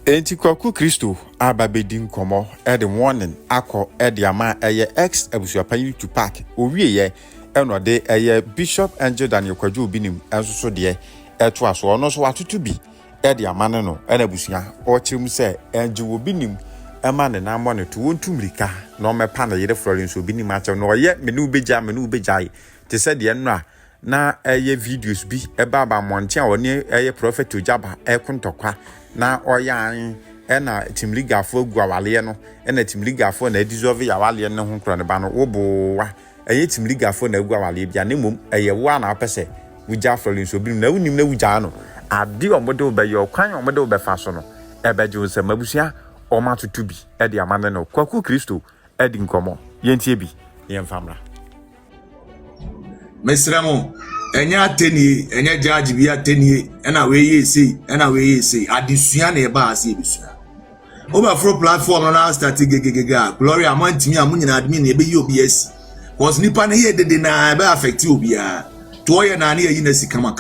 Enti Kwaku Kristo ababedi nkomo the warning akọ the ama ex Abusuapanin Tupac owieye eno de Bishop Angel Daniel Kwaku Obinim enso de eto aso ono so watoto bi the ama no na abusua o chirim se Angel Obinim ema ne na mo ne to wontumrika na o mepa na yere Florence Obinim ache no ye me nu beja te se de no a na videos bi eba monte a one prophet ojaba kontokwa na oyan ena team league afo guawale no ena team league afo na dissolve yawale no ho kro ne ba no wobowa team league afo na guawale bia ne mom wo na apese wuja Florence Obinim na unim na wuja no ade omodo be yo kwan omodo be fa so no ebeje wo se mabusua o matoto bi de amane no Kwaku Kristo edi nkomo yentie bi yemfamra mesramo enya ateni enya judge bi ateni ena we yesi adesua na eba ase ebusua over for platform na start gegegega glory amantimi amunyina admin na ebe yi obi asi cause nipa na ye dede na ebe affect obi a to ye na na yi na si kama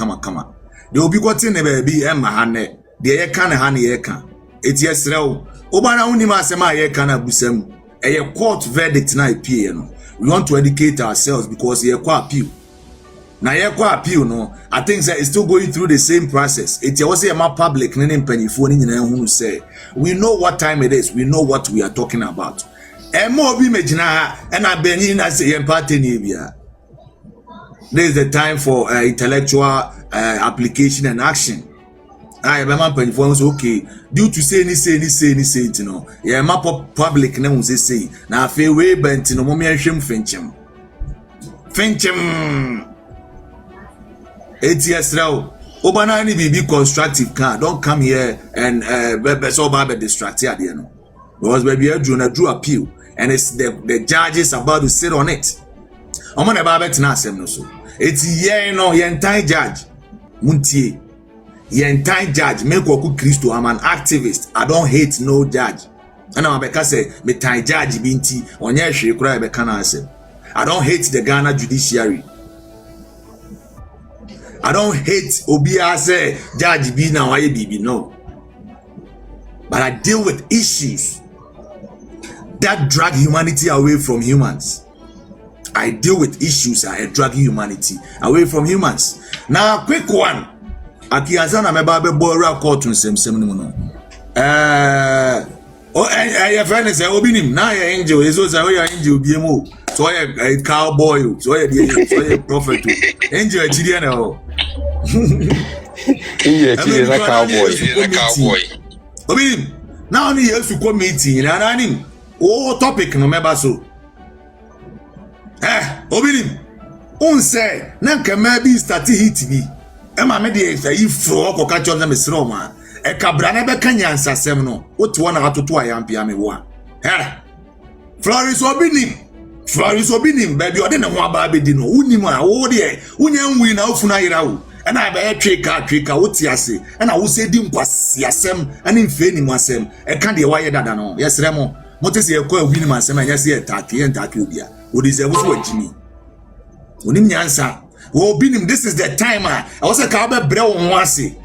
de obi gote ne ba bi emma ha ne de ye ka ne ha ne ye ka eti esrew oba na woni ma asema ye ka na busam eye court verdict na epie no we want to educate ourselves because ye kwa appeal. Now, appeal, no, I think that it's still going through the same process. It's also a public, who say, we know what time it is, we know what we are talking about. And more be and I've been in as a party. This is the time for intellectual application and action. I remember okay, due to say, you know, yeah, my public name say, now, if you way bent in a moment, Fincham. ATS Obana ni be constructive car. Don't come here and be distracted at the end. Because baby drew appeal and it's the judges about to sit on it. I'm on about it now, so it's your entire judge. Muntie. Your entire judge, make Kwaku Kristo. I'm an activist. I don't hate no judge. And I'm because say me tie judge binti onye hwe kura be kana say. I don't hate the Ghana judiciary. I don't hate Obia say Judge B now why BB no. But I deal with issues that drag humanity away from humans. I deal with issues that drag humanity away from humans. Now quick one. Akiazana meba boy court on same no. Your friend say Obinim na your angel is also your angel BMO. So a cowboy, so a prophet. Angel Chidiana. Angel a cowboy. Obinim, now only here to come meeting and I mean, topic no member so. Obinim, say, Nanka maybe start hit me. Emma media if for or catch on them is Roma. A cabrana becanya semno. What one out to 2 am one. Florence Obinim, baby, I didn't want baby dino. Unima, oh dear, Unyam win out Funairau. And I bear trika, what yasi, and I will say dim was yasem, and in failing myself, a candy wire that I know. Yes, Remo, what is your call winning myself, and yes, Taki and Takubia. What is a word, Jimmy? Unim Yansa. Obinim, this is the time. I was a cowbell brown wasi.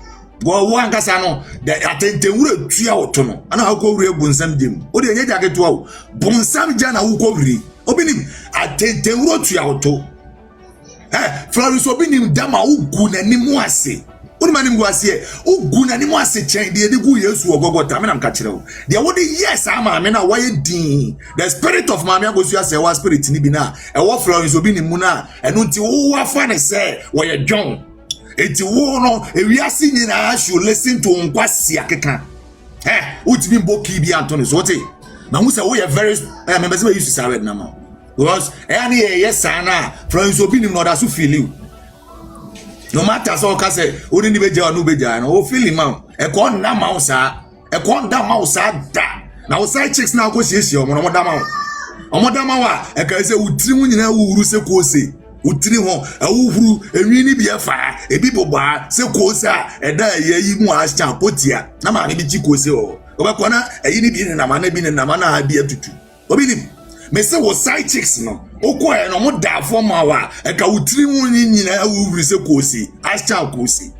Go one casano, the attendant would 3 hours tono, and I'll go real Bonsam dim. What do you get to out? Bonsam Jana who go re. Obinim, attendant would 3 hours to. Florence Obinim Dama Uguna Nimuase. Unmanim was here. Uguna Nimuase chain, the good years who go to Taman Catchero. There would yes, I'm a man, why dean. The spirit of Mamma was your spirit in Ibina, and what Florence Obinim Muna, and until who fan say, why a John. It's no, if we are singing, I should listen to Unquasiaka. What's been Boki be Antonis? What it? Now, we say we are very, I remember we used to say it now. Because any yes, Anna, Florence Obinim not as you feel you. No matter so, I say, wouldn't be John Nubejan, or feel him out. A corn down mouse, a corn down mouse, now side chicks now go see you, Madama. Omadamawa, I can say, Utrimina who say, Cosi. Utriho, a woo, a really be a fire, a people bar, so cosa, and there ye mu as champotia. Nama be chicoso. Obakwana, a yini bin and a man bin and a man I be a tutu. Obinim, Messa was side chicks no. Oqua no more da for mawa, a cautrim in a woo, so cosi, as chow cosi.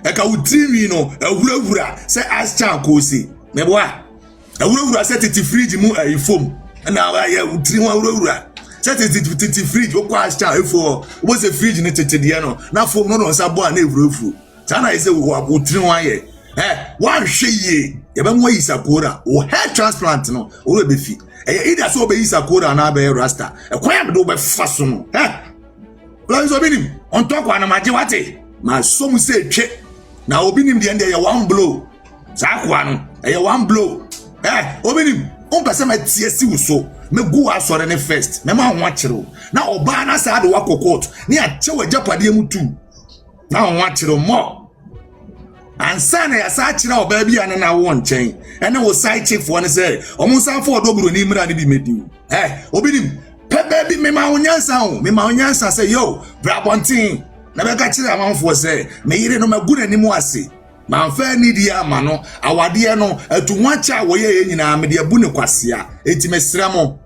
eka utrimi no ewura se ascha kosi meboa ewura se titi fridge mu ayifom na ya utri wa ewura se titi fridge okwa ascha efo wo se fridge ne tete de no na fom no nsa bo na ewura sana ise wo utri wa ye wan hweye ye be mo yisakora o hair transplant no o be fi ida so be yisakora na be rasta ekwan be do be faso no Lanzo Obinim on talk wa na maje wate ma so mu se twe na Obinim de ye one blow sa kwa no ye one blow Obinim on pese ma tie si uso me gu asore ne first me ma ho kire na oba na sa de wa kokot ne a che wa japade mu tu na ho kire mo ansana ya sa kire oba bia na wo nchen ene wo side chief won say omunsan fo odoburo ni mra ne bi medi Obinim Baby, me ma onyansa say yo, brabontin. Na be ka kire amanfo say, me yire no maguna ni mu ase. Ma mfa ni dia ama no, awade no, atu nwacha wo ye nyina me de abu ne kwasea. Enti mesra mo.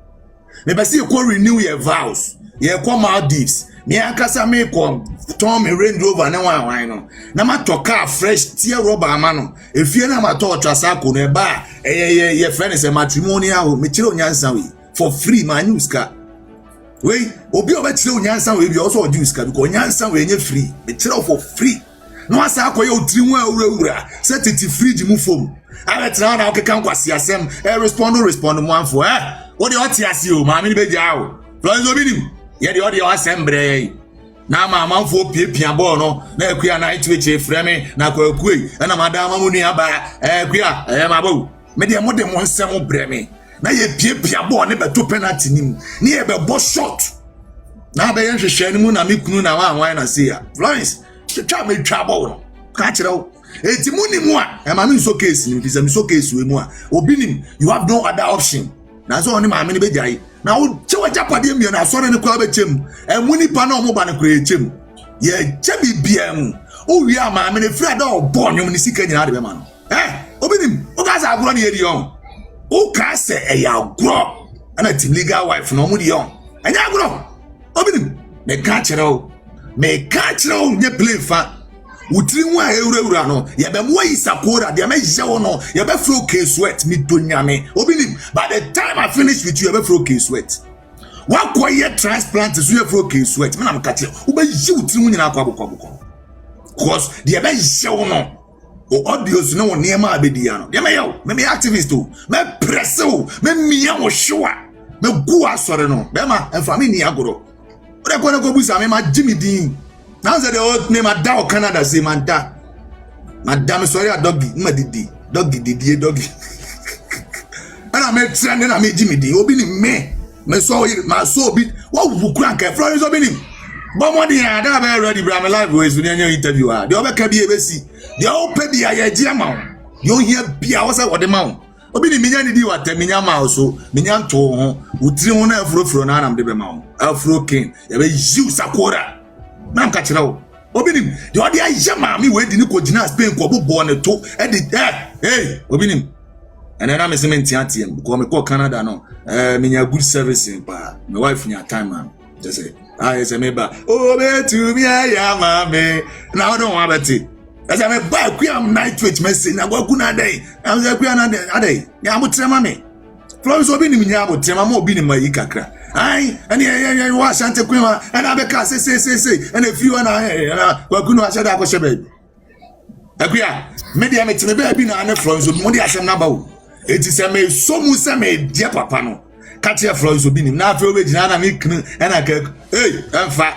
Me be say ko renew your vows. Ye ko Maldives. Me akasa me ko Tom Range Rover na wan no. Na ma to car fresh tie rubber ama no. Efie na ma to trasa ko no ba. Ye friend say matrimonial me kire onyansa we for free ma news ka. Wey obi obetire onyansa we bi also use ka because onyansa we nye free me tire for free no asa akoye otiri hu awura set it fridge mu fom abetire na okeka nkwasi asem respond mu anfo wo de oti ase o ma me be dia o Florence Obinim ye de odi asem bre na ma manfo piepia ball no na akua na itweche frame na Kwaku na madama mu nua ba akua ma ba me de mo nsem bre me na ye piepia ball ne beto penalty nim ne ye be bo shot na be yen hwehwe ni mu na me kunu na wan na say ya Florence twa me twa ball no ka kire wo enti mu ni mu a ma me so case ni bisa me so case we mu a Obinim you have no other option na so oni ma me ne be jai na wo chewa japade mi na so ne kwa be chem mu ni pa na omo ba ne kwa chem ye che bibia mu o wi a ma me ne fra da obo nwom ni sika nyina de be ma no Obinim o ga sa agro ne ye di on o ka se eya agro ana team legal wife no mu di on anya agro Obinim me ka kire wo nye play fa utiri nwa ewura no ye be mo yisakora de me je wo no ye be fro ke sweat mi donyame Obinim by the time I finish with you ye be fro ke sweat wa koye transplant so ye fro ke sweat me na me ka kire wo be yi utiri nyina akwa bokọ cause de be je wo no o audios no niema abedi ya no de me yo me activist o me press o me mia wo hwa me gu asore no be ma emfa me ni agoro o de ko busa me ma Jimmy Dean now say the old name ada Canada say manta madam sorry a doggy ma didi doggy ana me trend na me Jimmy Dean Obinim me so bi wa wu kran ka Florence Obinim bomodi ada be ready bra me live we so nye interview a de obeka bi ebesi de o pe bi aye ji ama yo hia bia wo say wo de ma Obinim minya ni di wa te minya ma so minya nto ho utiri ho na afro na anam de be ma afro king ye be yiu sakora na nka kire wo Obinim de odi aye ma mi we di ni ko gina Spain ko bobo ne to e di Obinim ene na me se menti atiem ko me ko Canada no minya good service pa my wife nya time man just say I say me ba to me ayama me na don't want beti as I me ba ku am night wait message na Kwaku na dey am say ku na dey ya mo trema me Florence Obinim nya mo trema mo Obinim ma yi kakra ai ani wa sante ku ma na be ka say and if you na Kwaku no asha da ko shebe akua me dia me teme ba bi na na Florence Obinim mo dia asem na ba o eti se me so mu se me dia papa no katia Florence Obinim na afi obegina na me knu na ka emfa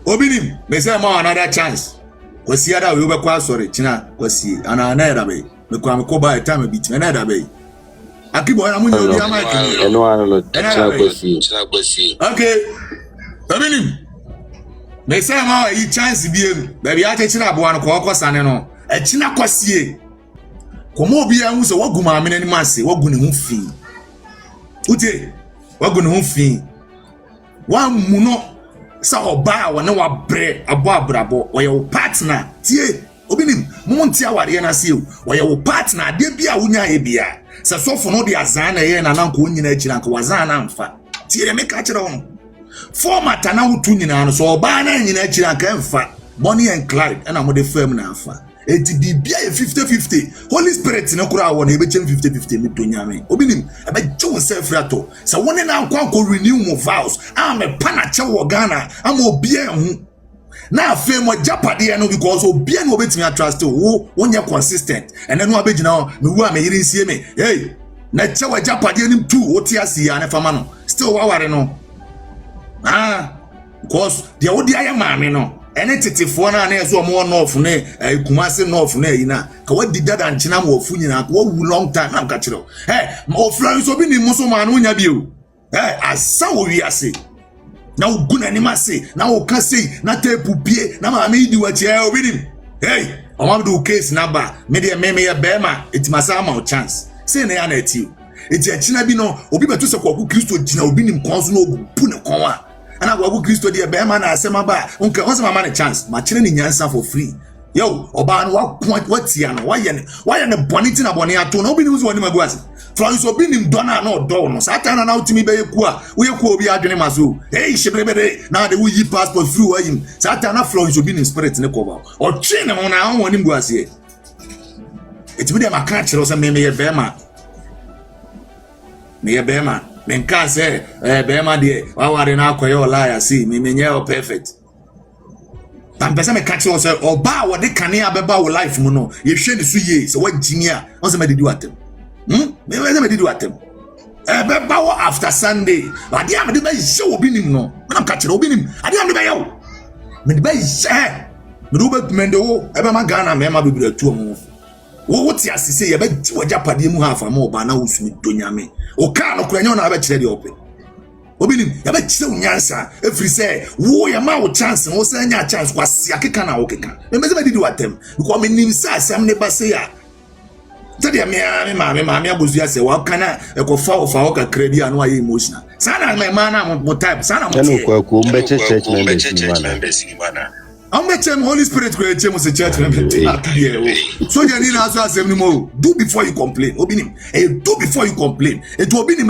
Obinim me say ma another chance kwasi ada we obekwa sorry china kwasi ana na era be me kwa me ko ba time bit me na era be akibo na munyo obi ama kinu eno ano china kwasi okay Obinim me say ma yi chance bi em ba bi ate china abo an ko sane no e china kwasi komo obi an so wagu ma amene ni mase wagu ne hu fi ute wagu ne hu fi wa muno sa oba wa na wa bre abo abrabo wo ye wo partner tie Obinim mo ntia ware na se wo ye wo partner de bia wunya e bia se sofo no de azan na ye na nanko nyina akira nka wazan na mfa tie me ka kire wo format na wutu nyina no so oba na nyina akira nka mfa Bonnie and Clyde na mo de firm na mfa eti bibia 50-50 Holy Spirit no kura won e be chem 50-50 me to nyame Obinim e be chew self rato sa woni na akwa renew mo vows am me pana che wo Ghana am obia hu na afa mo japade no because obia no obetimi trust wo wonye consistent ene no abegina me wu am yiri nsie me hey na che wo japade nim tu wo ti asi ya ne fama no still waware no because the odi aye maame no ene tetifo na na eso mo north ne Kumasi north na yina ka wadi dada nchina mo ofu nyina ka wu long time na ka kire o Florence Obinim muso ma no nya bio asa wo wi ase na uguna ni mase na o ka sei na tepu pie na maame idi wa che Obinim o ma do case na ba me de me ya bema etimasa ma o chance say na ya na eti eti achina bi no obi beto se Kwaku Kristo gina Obinim konso no obu ne konwa ana Kwaku Kristo de bema na asema ba onke wose mama ne chance ma kire ni nyansa for free yo oba no what ya no why ne boniti na boni ato na Obinim zo ni maguase Florence Obinim dona na odo no satan na utimi be yeku a wo yeku obi adwene maso shebrebere na de wo yi passport free wa yim satan na Florence Obinim spirit ne koba o twe ne mo na won ni mbuase etimi de maka kire so me ye bema me bema men ka say bema de waware na akoye olaya see me menye o perfect tampesa me ka kire so oba wo de kane abeba wo life mu no ye hwe ne so ye so wa ginia on se me de watem me we me do atem beba wo after Sunday ade am de be show Obinim no na ka kire Obinim ade am de be yawo me de be me do be mende wo ebe ma Ghana me ma be bira tu omo wo ti asise ye be wajapade mu hafa ma oba na wo sumi do nyame o ka no kura nya na be kire de ope Obinim ye be kire unyansa every say wo ye ma wo chance wo say nya chance kwasi akeka na wo keka me me do atem because me nim say asem ne ba say ya Tadia me abusua se wa kana ekofa ofa o ka credit anu aye emotional sana me mana mo type sana mo no Kwaku mbeche church members ni bana am Holy Spirit create mo se church members so you need na so asem ni mo do before you complain Obinim do before you complain to Obinim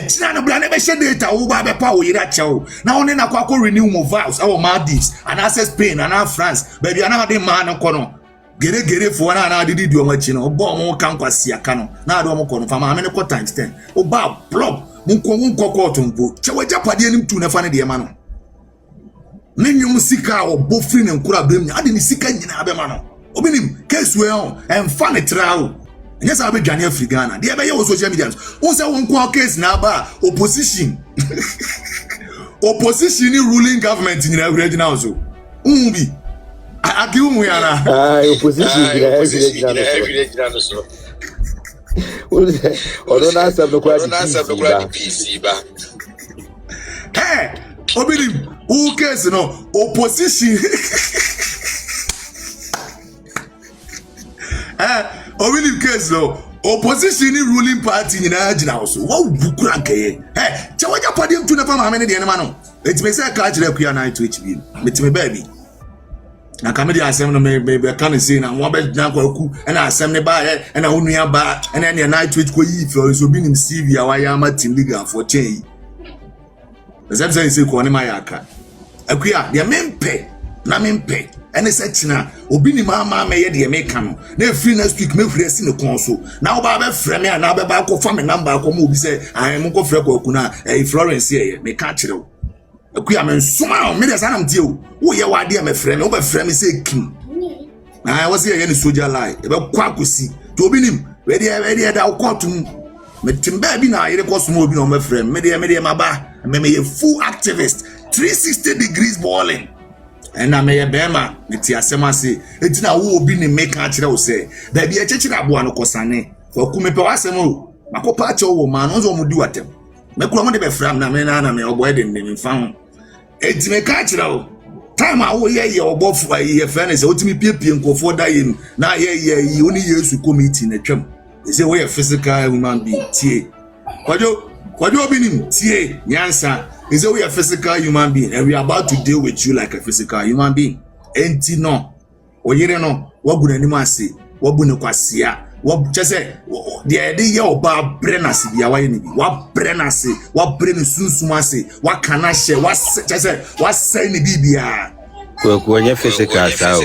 china no bra na be share data wo ba be pa wo yira chew na one na Kwaku renew mo vows our Maldives and access Spain and France baby ana de man no kono gere fo na didi di omachi no obo mo kan kwasi aka no na ade mo kono fama amene ko times 10 oba blob munko court mpo che wajapade anim tu na fa ne de ma no nenwum sika obo free ne nkura bem ade ni sika nyina abe ma no Obinim case we on emfa ne trao enya sa be dwane afri Ghana de be ye wo social media won say won ko case na ba opposition ni ruling government nyina original so bi Akiu mu yana opposition every so odo na asem no kwa PC ba Obinim who case no opposition Obinim case no opposition ni ruling party nyina agina so wo bukura nkeye che wajapade mtu na fama amene de ne ma no etime say ka agire akua na to HB metime baby na kamedi asem no me kan say na wo be na Kwaku na asem ne ba na onua ba na ne night twitch ko yi Florence Obinim CV a wa ya ma team league for chain the same say ko ne ma ya aka akua de mempe ene se china Obinim ama me ye de me kan no na free next week me free si ne kon so na wo ba be frɛ me na be ba ko fa me number ko mo obi say ai mo ko frɛ Kwaku na Florence ye me ka kire wo akuya men suma me de sanam tie wo ye wade me frɛ me wo be frɛ me say king na wo say ye ne soldier lie e be Kwaku si to Obinim we de da kotum me timba bi na yere ko suma obi no me frɛ me de maba me ye full activist 360 degrees balling and na me ye bema me ti asema say etina wo Obinim me ka kire wo say da bi e chechira abo an kosane Kwaku me pe wasem o makopa che wo ma no zo mo di watem me kura mo de be frɛ na me na me obo e de me fa etime ka kira o time a wo ye obofu ye friend say otimi piepie nkofo da ye na ye oni Yesu committee na twam say we a physical human being tie kwajo Obinim tie nyansa say we a physical human being and we are about to deal with you like a physical human being enti no oyire no wagunani mu ase wabune kwasia chese de ye oba brenase bia wa ye ni wa brenase wa brenu sunsumase wa kanahye wa chese wa sai ni bibia Kwaku onye physical sao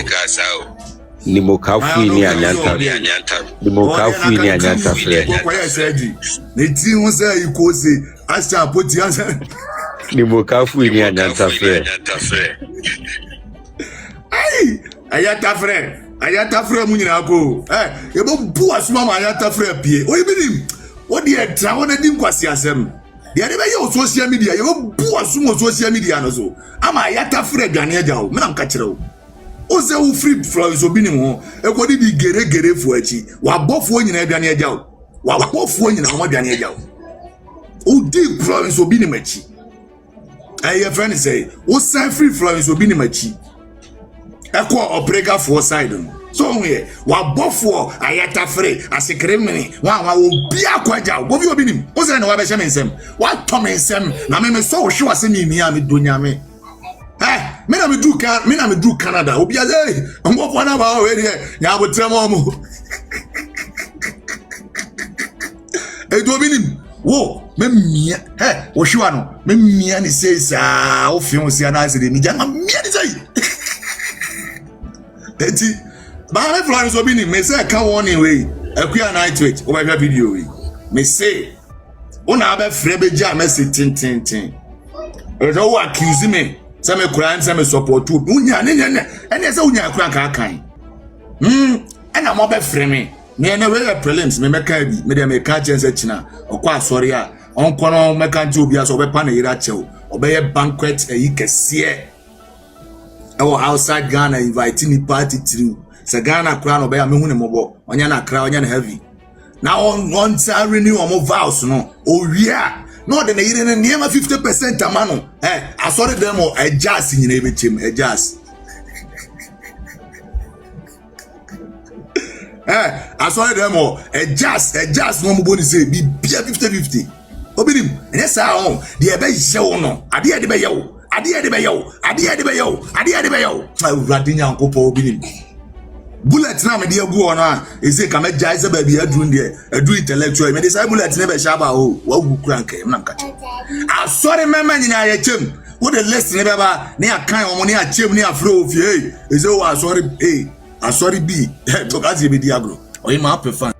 Ni mokafu ni anyanta. Ni mokafu ni anyanta fre. Kwa ya surgery. Ne ti won say ikoze asa poti asa. Ni mokafu ni anyanta fre. Ai, ayata fre mu nyina ko. E bo bu asuma ma ayata fre pie. Obinim. What the extra one dim kwasi asem. The other way social media, you go bu asuma social media no so. Ama ayata fre dwane agya o. Me na mka kire o. O se wo free from Obinim ho. E ko di gere fu achi. Wa bofo nyina dwane agya o. Wa bofo nyina ho dwane agya o. O di from Obinim achi. Your friend say, o se free from Obinim achi. E ko obrega for side no. So we wa bofo ayata free asekremini wa obi akwaja obi Obinim o se na wa be hye mensem wa to mensem na me so hwe wase mi a me donyame me na me do Canada obi a say ngofo na ba we de nya botrem omo e do Obinim wo me mia wo hwe no me mia ni say sa o fion si ana se de mi jama mia ni say eti ba me Florence Obinim me say ka warning we akua night wait o ba video we me say una ba frɛ be ja me say tin e do accuse me say me kura say me support you unya ne ene say unya kura ka kan ena mo ba frɛ me na we prelims me meka bi me de me ka chance china okwa asori a onko no meka nti obi aso obepa na yira chew obeye banquet eyi kese outside Ghana invite me party through se Ghana kra no obeye me hu ne mobo onya na kra onya na heavy na on renew omo vows no owia no de na yire ne niema 50% amano asori dem o jazz nyina ebechem jazz asori dem o jazz no mo boni say bi 50-50 Obinim ene sa on de be yewo no ade de be yewo urade nyankopo Obinim bullet na me de agu ona e say ka me jazz ba bi adru de adu intellectual me de say bullet ne be shaba o wa gu kranke na nka asori mema nyina ya chem wo de list ne be ba ne akan omo ne achem ne afro ofie e say wo asori bi to ka be di agro o ma prefer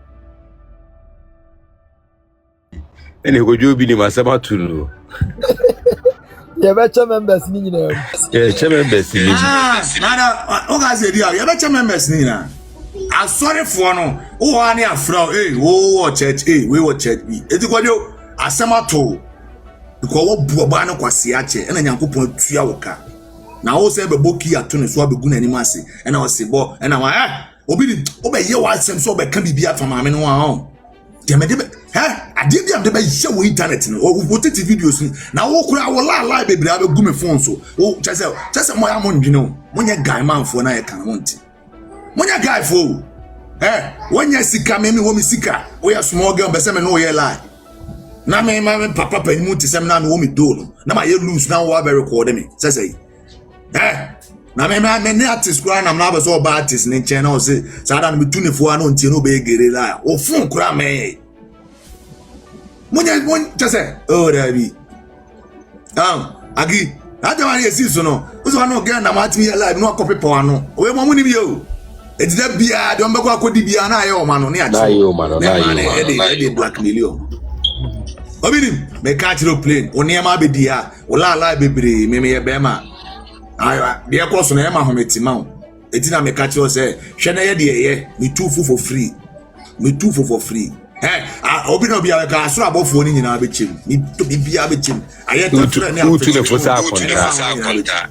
Ene gojo bi ni masaba tunu. Ye becha members ni nyina. Ye che members ni. Nada o ga se dia ye becha members ni na. Asori fo no wo wa ne afra wo church we wo church bi. Eti kwajo asema to. Because wo buoba no kwase ache ena nyankopon atua wo ka. Na wo se be boki ato ne so abegu na anim ase. Ena wo se bo ena wa Obinim wo be ye wa asem so be ka bibia to maame no wa Demedebe ade bi am de be ye wo internet no wo tete videos na wo kura wo la be bra be gu me phone so wo chese mo ya mo ndwene o mo nya guy man fo na ye kan mo nti mo nya guy fo wo nya sika me wo mi sika wo ya small girl be se me no ye lie na me papa pa ni mu ti se me na me wo mi do no na ma ye lose na wo be record me chese na me ne artist kura na na be so ba artist ni chen na o se sa da no me tune fo no ntie no be gere la o fun kura me Munya chese Dabi agi adama ye siso no uzo no get na matimi live no copy power no we mo muni bi o edida bia de mbekwa akodi bia na aye o ma no ne achi na ye o ma no e black million Obinim me catch the plane oniema be dia o la bebre me ye be ma ayo de ekoso na e ma hometi ma o etina me catch o say hwe na ye de ye me two for free Obinim bia ka asura abofo ni nyina be chem ni to bibia be chem ayeta frɛ ne utu ne fosa akonta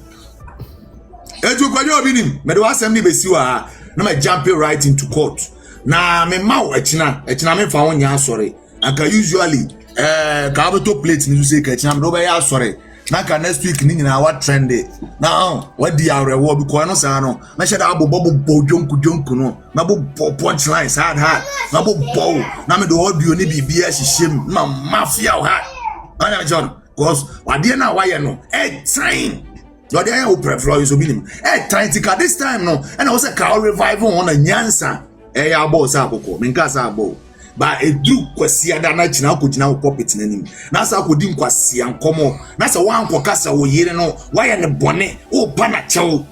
eju kwajo Obinim me do asem ni be siwa na me jump right into court na me maw echina me fa won nya asore aka usually ka beto plate ni say ka echina me do be ya asore na ka next week ni nyina wa trend now what di arewo because no say no na she da abobo jonku no na bo punchlines hard na bo na me do audio ni bibia hihiem na mafia hard ana John because wade na wa ye no time your dey o prefer is Obinim time tika this time no and I was a car revival on a nyansa ya boss akoko me nka sa abo ba edu kwasi ada na china akogina wo pocket nanim na sa akodi nkwasi ankomo na sa wan kwakasa wo yire no wa ye ne bone o ba na chew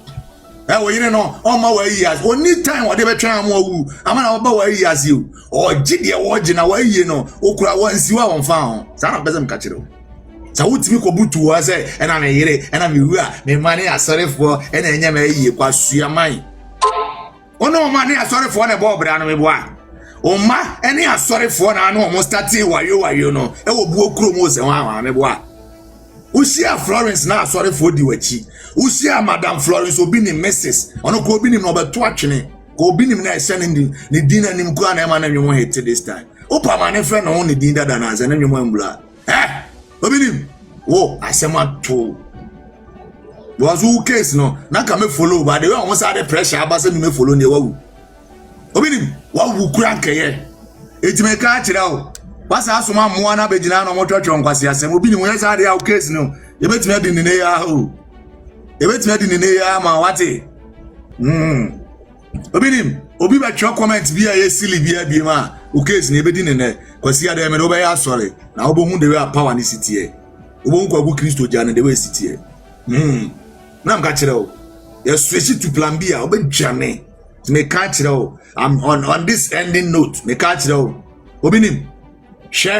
we yire no on ma wa years oni time wo de be twa am awu ama na ba wa years you o gide wo gina wa yie no okura wa nsiwa won fa ho sa na bezem ka kire o sa wutimi ko butu wa se e na me yire e na me wu a me mane asorefo e na enya me yie kwa sua man ono mane asorefo na bo bra no me bo a o ma ene asorefo na no mo start wayo no e wo bu okuro mo se wa me bo a Usia Florence na sorry for the wachi. Usia Madam Florence Obinim Mrs. Ono ko Obinim no beto atwene. Ko Obinim na ese ne din na nim kwa na ma na nwon hete this time. Opa ma ne friend no ne din dada na ase na nwon ambula. Obinim. Wo asema to. Was who case no na ka me follow but the way almost had the pressure abase me follow ne wawu. Obinim wa wu kura nkeye. Etime ka kire o. Wasa asoma moa na begina na motwatwo nkwase asem obi ni mo yesa de ya case no ebetime adi ne ya ho ebetime adi ne ya ma wate obi ni obi ba twa comment bi a yesili bi ma o case ne ebedi ne kwase ade me do be ya sore na obo hu de we power ni sitie obo hu Kwaku Kristo jana de we sitie na mka kire o ya switch to plan B a obi jane me ka kire o I'm on this ending note me ka kire o obi ni she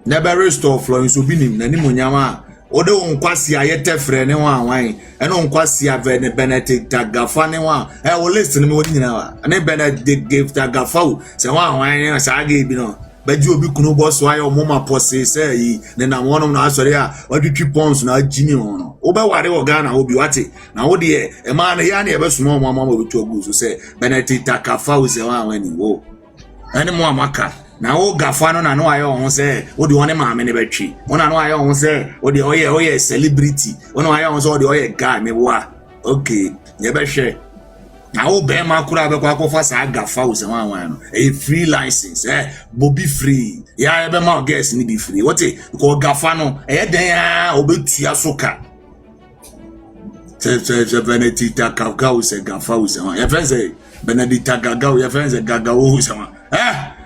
never restore Florence Obinim na ni monyama ode onkwasi ayete frɛ ne wa wan ene onkwasi avene Benedict Gafa ne wa wo list ne me woni nyina wa ne Benedict Gafa se wa wan sa ga bi no baji obi kunu boss wa yo moma pose se yi ne na wonom na asɔre a wadwitwi pons na agimi hono wo ba ware wo Ghana obi wate na wo de e ma na ya na e be suma mo ama obi to agu so se Benedict Gafa se wa wan ni wo ene mo amaka na o Gafa no na no ayo ho se o de woni maame ne betwi ona no ayo ho se o de oye celebrity ona ayo ho se o de oye guy me wa okay ye be hwe na o be ma kura be kwa akofa sa Gafa o se wan no e free license Bobby free ya be ma guess ni be free what ko Gafa no e den ya o be tua soka se Benedict Gaga o se Gafa o se wan ya fense Benedict Gaga o ya fense Gaga o se wan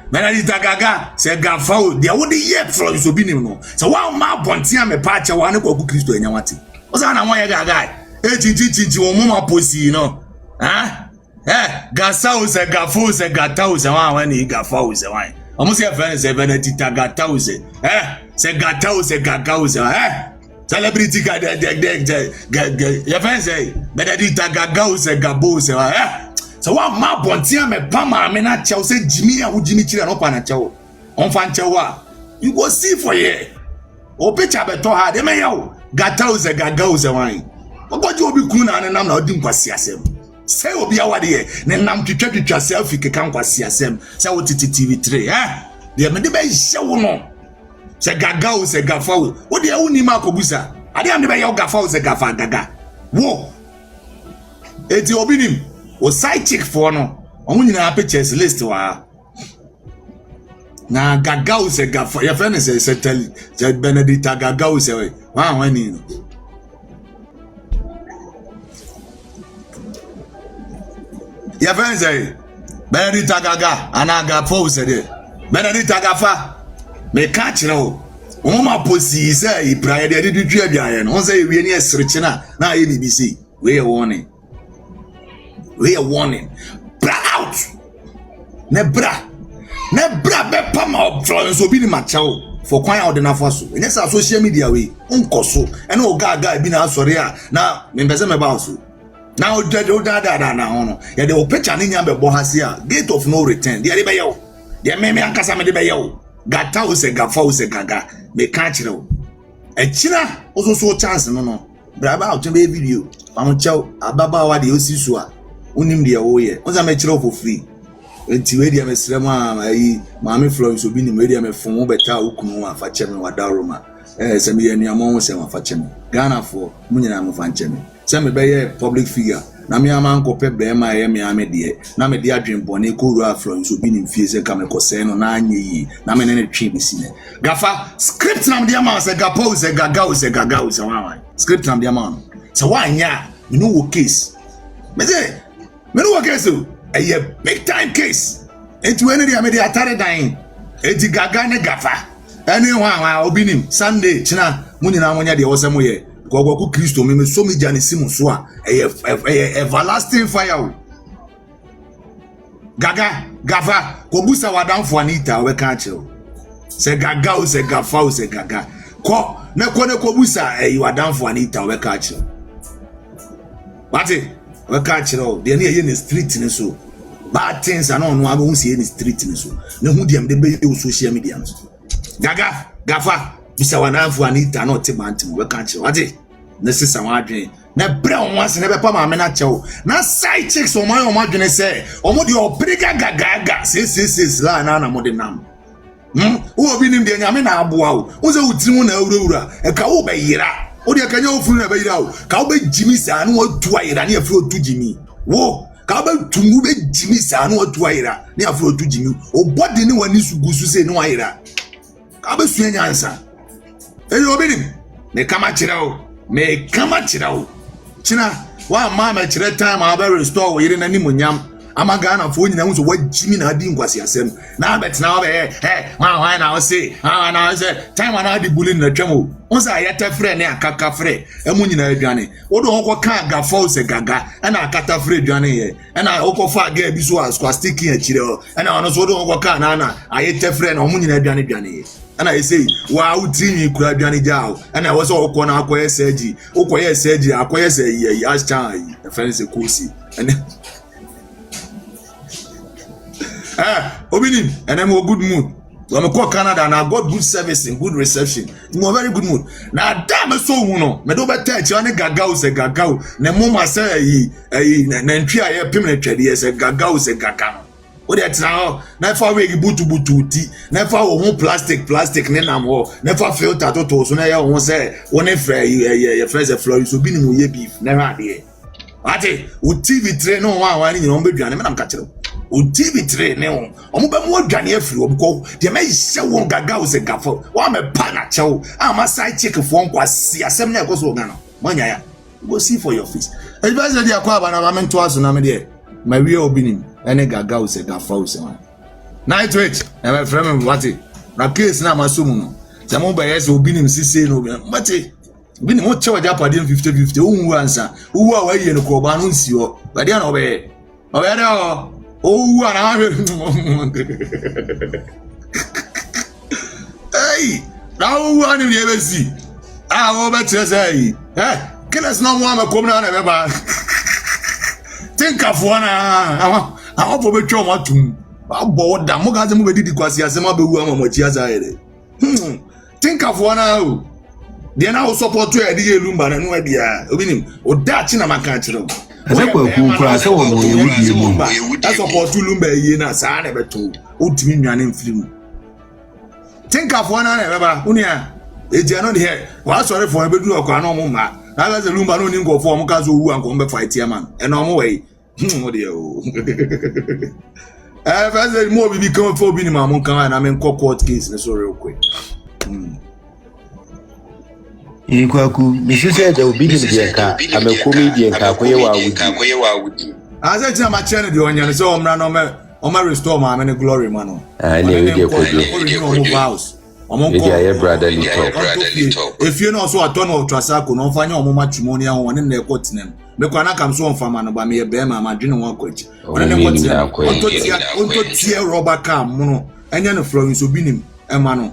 Benedict Gaga se Gafa o dia wo de ye Florence Obinim no so wa ma bontia me pa che wa ne Kwaku Kristo enya wate o sa na won ye Gaga tinti wo mo ma posi no Gasa o se Gafa o se Gata o se wa ni Gafa o se wa o mo se friend se Benedict Gata o se se Gata o se Gaga o se celebrity ga de ya friend se Benedict Gaga o se Gabo o se wa so wa ma bontia me pa ma me na chew say Jimmy a wo Jimmy chire no pa na chew on fan chew a you go see for here o picture beto ha de me yawo Gata o se Gaga o se wan ogoji obi kunu na ne nam na odi nkwasi asem say obi awade ne nam twetwa selfie ke kan kwasi asem say wo TV3 de me de be hyewo no se Gaga o se Gafa o de uni ma kobusa ade am de be yawo Gafa o se Gafa Gaga wo eti Obinim o side chick for no omo nyina pictures list wa na Gaga o se Gafa ya friend say settle Benedict Gaga o se wa ni no ya friend say Benedict Gaga ana Gafa o se de Benedict Gafa me ka kire o omo ma posi say Ibrahim de ditwa aduaye no say wie ne esreche na aye BBC we warning bra out nebra be pama Florence Obinim machawo for kwan out na faso enye sa social media we nkoso ene o gaga bi na asore a na me mbeze me ba so na o da na hono ye de o picture ni nya be bo hase a gate of no return de be yewo de me ankasa me de be yewo Gata o se Gafa o se Gaga me ka kire o echina o so chance no bra ba out be video pam chew ababa wa de osisu a unim de wo ye onza me kire for free enti we de me srem ayi maame Florence Obinim we de me fon beta okunu afa cheme wadaroma se me ye nuamo ho se afa cheme Ghana for munyina mo fa cheme se me be ye public figure na me ama nkope be ma ye me ame de na me de adwenbone ko Florence Obinim fie se ka me kose no na anye yi na me ne twi bisine Gafa script na me de ama se Gapo o se Gaga o se Gaga o se wan script na me de ama so wanya me no wo case me say me no wo case a big time case enti we ne de me de atare dan enti Gaga ne Gafa ene wan Obinim Sunday china munyina monya de wo se mo ye Kwaku Kristo me so me jani simu so a everlasting fire. Gaga gafa kobusa wadamfo anita we kan chiro. Se gaga o se gafa o se gaga. Ko ne kobusa wadamfo anita we kan chiro. Bati we kan chiro de na ye ne street ni so. Bad things are no abo see in the street ni so. Ne hu dem de be social media. Gaga gafa bisa wadamfo anita no te mantim we kan chiro. Bati ne sisa wadwen na brown once ne be pa ma me na chew na side chicks o man o madwene say o mo de obriga gagaga say la na mo de nam Obinim de nyame na aboa o se utirimu na awurawura e ka wo be yira o de ka nya ofuru na be yira o ka wo be jimi sa na otu ayira na afro otu jimi wo ka be tumu be jimi sa na otu ayira na afro otu jimi o body ni wani sugusu say no ayira ka be sua nyansa Obinim me kama chira o China, wa mama chire time I be restore we yire na nimunyam amaga na fo nyina hu so wajimi na adi nkwasi asem na bet na be ma why na say time na adi bulin na twam o say ayeta frɛ ne akaka frɛ emu nyina aduane wo do hokɔ ka gafo se gaga na akata frɛ aduane ye na hokɔ fa ga bi so as kwa sticky achire o na ono so do hokɔ ka na ayeta frɛ na omu nyina aduane ye and I say, wow, Trini could have Jao, and I was all corner acquire Sergi, acquire Sergi, acquire say, ask Chai, a fancy cozy, and Obinim, and I'm a good mood. I'm a call Canada and I got good service and good reception. You are very good mood. Now, damn it, so uno, Medoba touch, and a gagao, say gagao, Nemoma say, Nentria, permanent, yes, a gagao, say gagao. What that now? Never we butu ti. Never o plastic ne nam ho. Never filter to so na ya won say won frɛ fresh floor so bi ni mo ye beef. Never dey. Ate o TV tray no wan ni no beduane me nam ka kire. O TV tray ne ho. Omo be mo aduane afiri obo de me hye won gaga o se gafo. Wa me pa na chew. Ama side chick fo nkwasi asem na ekoso ga no. Manya ya. Go see for your face. Advise dey akwa aba na ma mento aso na me dey. My real Obinim. Ene gaga use gafa use man. Night wait, e my friend Wati. Na case na masumu no. Se mo be yes Obinim sisi no. Wati. Obinim mo chewa japa dem 50-50. Unwu ansa. Uwu a waye no ko ba no nsi ho. Ba dia na obe. Obe de o. Owu ana. Hey, na owu ani ni ebesi. Ah, obe tire say. Killers no mo amakom na na be ba. Think of one I hope we try matum. Abo da mo ga ze mo be didi kwasi ase ma be wu amamochi aza ere. Think of one now. They now support to edi elumba na no e bia. Obinim, o da chi na maka chiro. Ase Kwaku kura se wo mo ye wudi mu. I support to lumba ye na sa na beto. O timi nwane mfiri. Think of one na e baba. Unia eji no here. Wa sorry for ebedu okwa na omo ma. Na ze lumba no ni ngo for omo ka zo wu anko mbe fight ya man. E na omo we. What do you? If I said more, we become for being my monk and I'm in court case. That's real quick. Kwaku, Miss said there will be the car. I'm a comedian. As I tell my channel, the onion is all man on my restore my many glory, man. I know you house. Brotherly talk. If you know so a ton of Trasaco, no find your matrimonial one in their court name. Me kwana kam so mfama ba me be ma madwene won akwachi ona ne onto tie rubber cam no enya no Florence Obinim ema no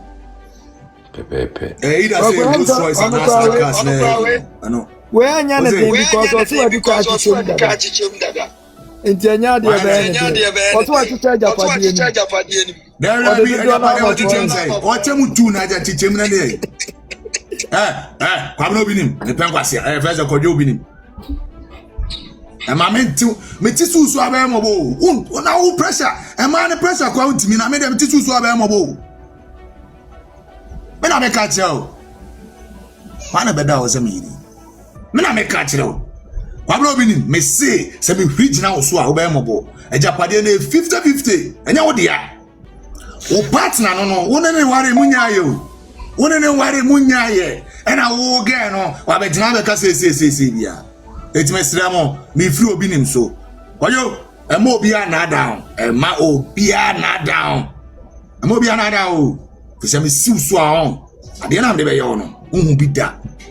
pepe ida say Rolls Royce and cars na no we anya na dey because of what you catch chim dada entianya de be what you charge ni there will be a chim say o chemu tu na ja chim na dey kwabno Obinim ne penkwase first akojo Obinim Emma meti susu abe mobo. Una wo pressure. Emma ne pressure kwa utimi na me dem meti susu abe mobo. Me na me ka cheo. Mana beda o se me ni. Me na me ka cheo. Kwa bro Obinim me say se me hwigina wo so a wo be mobo. Ejapade na 50-50. Enya wo dia. Wo partner no wo ne ware munya ye o. Wo ne ware munya ye. Ena wo ge no wa be jina be ka se bia. Etimesramo mi free Obinim so. Oyo, ema obia na down. Ema obia na down. Ema obia na down. Fisa me siw so a on. Ade na me be ye ono. Unhu bi da.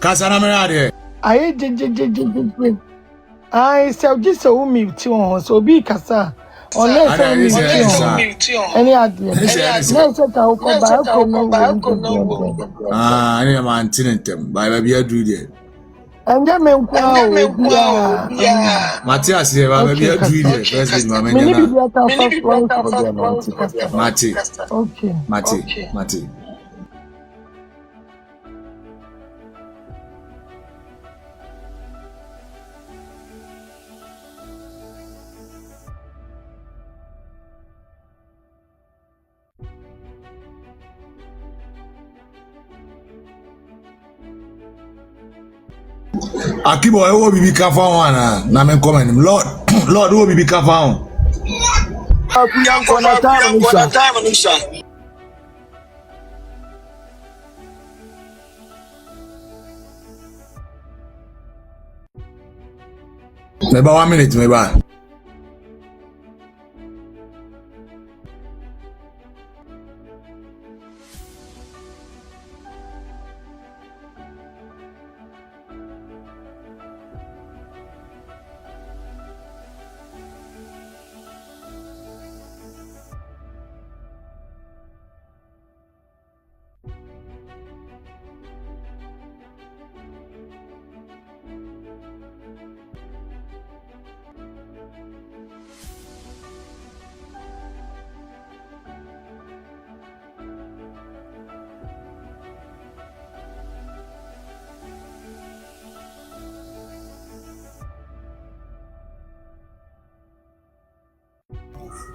Kasana Merade. I did. I said, just so me too, so be Cassa. Unless I mute any idea. Let's set our I am antenatum by baby I do there. And then, Matthias, baby I do there. First, Mati. Okay. Mati. Akibo, I will be careful one. Na men comment him. Lord, will be careful. Maybe 1 minute, maybe.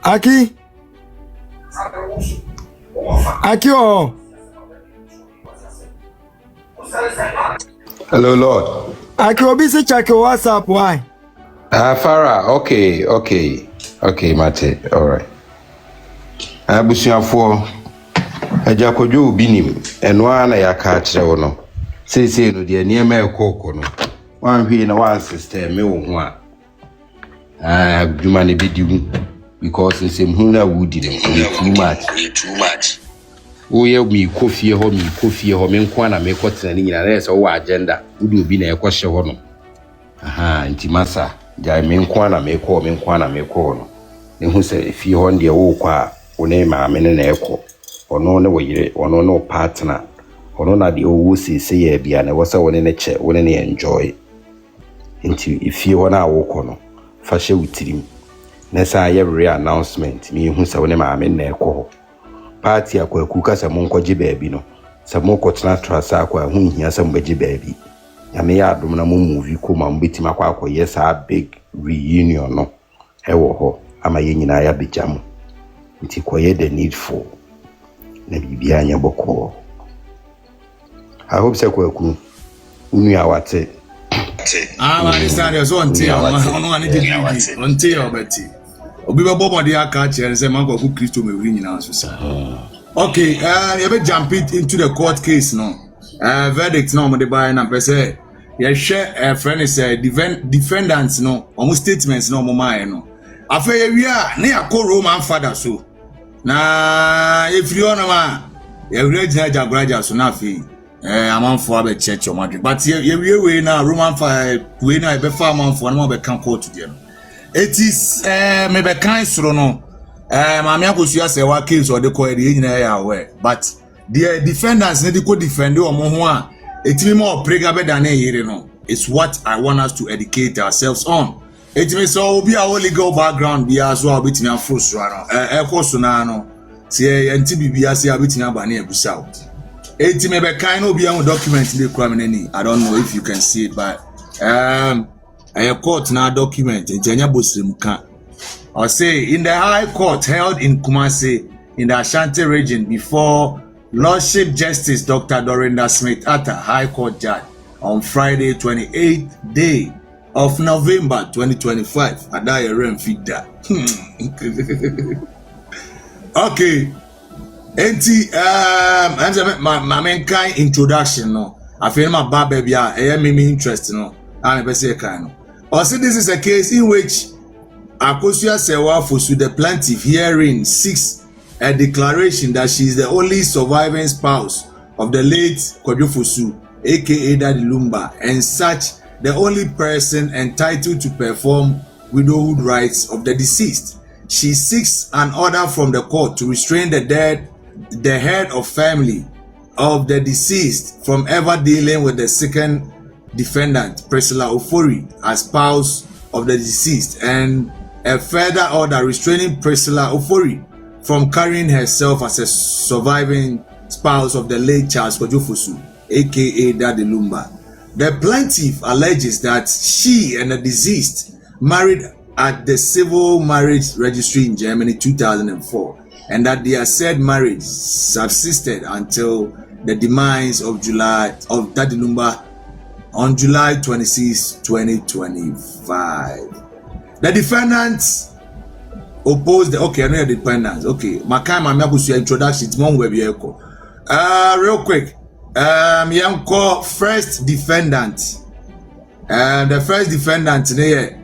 Aki, oh. Hello, Lord. Aki, will be say check your WhatsApp. Why? Farah. Okay, Mate. All right. Abusuapanin. Ajakwajo Obinim. Enwa na yaka kire no. Sei no de niema ekoko no. Wan hwe na wan system me wo ho a. Adwuma ne bedimu. Because it's na woody too much. Oh, yeah, me coffee ho, me nkwana me kwotena ni nyina na so agenda. Udi obi na ekwohye ho no. Aha, nti masa, ja me nkwana me ko no. Ne hu se efie ho nde wo kwa, one ma me ne na ekwo. Ono ne woyire, ono no partner. Ono na de owo sese ya bia na wo se wone ne che, wone ne enjoy. Nti efie ho na wo ko no. Fa hye wutirim. Nessa every announcement me hu se woni ma me na ekọ party Kwaku ka se monkoje baabi no se monko tena trasa akwa hu hia se mbaje baabi ya me ya adom na mo movie ko ma mbeti makwa yes a big reunion no ewo ho ama ye nyina ya bejam nti koye the needful na bibia anya boko. I hope se Kwaku unu ya wate man, it's not your own team. On team, Betty. Obi be bobo de aka chere say man Kwaku Kristo me win nyina so sa. Okay, you be jump it into the court case no. Verdict no mo de buy na pese. You share friend is defendants no, almost statements no mo mai no. Afa ye wi a na yakọ Roman father so. Na if you no ma, you regional jagraja so na fi. Amanfo abe church o madrid. But ye we na Roman father we na be fa amanfo na mo be kan court there. It is me be kan soro no. Maami akosua say wa case or the call the nyina ya aware. But the defendants need to defend omo ho a etimi more prega be than here no. It's what I want us to educate ourselves on. Etimi so obi a legal background bi aso a betimi afro no. Ekoso na no. Se enti bibia se a betimi aba na ebusa o. Etimi be kan obi a document dey kura me nani. I don't know if you can see it, but a court now document Jenya Bosrim can. Or say in the High Court held in Kumasi in the Ashanti region before Lordship Justice Dr. Dorinda Smith Atta, High Court Judge, on Friday 28th day of November 2025. Adaya Rem Figda. Okay. My main kind introduction no. I feel my bad baby me interest no. I'm a say kind. Also, this is a case in which Akosua Sewa Fosu, the plaintiff hearing, seeks a declaration that she is the only surviving spouse of the late Kwaku Fosu, aka Daddy Lumba, and such the only person entitled to perform widowhood rights of the deceased. She seeks an order from the court to restrain the head of family of the deceased from ever dealing with the second defendant, Priscilla Ofori, as spouse of the deceased, and a further order restraining Priscilla Ofori from carrying herself as a surviving spouse of the late Charles Kojofosu, aka Daddy Lumba. The plaintiff alleges that she and the deceased married at the Civil Marriage Registry in Germany 2004, and that their said marriage subsisted until the demise of Daddy Lumba on July 26, 2025. The defendants opposed the defendants. Okay, my introduction. It's one web real quick. Yanko first defendant. The first defendant there.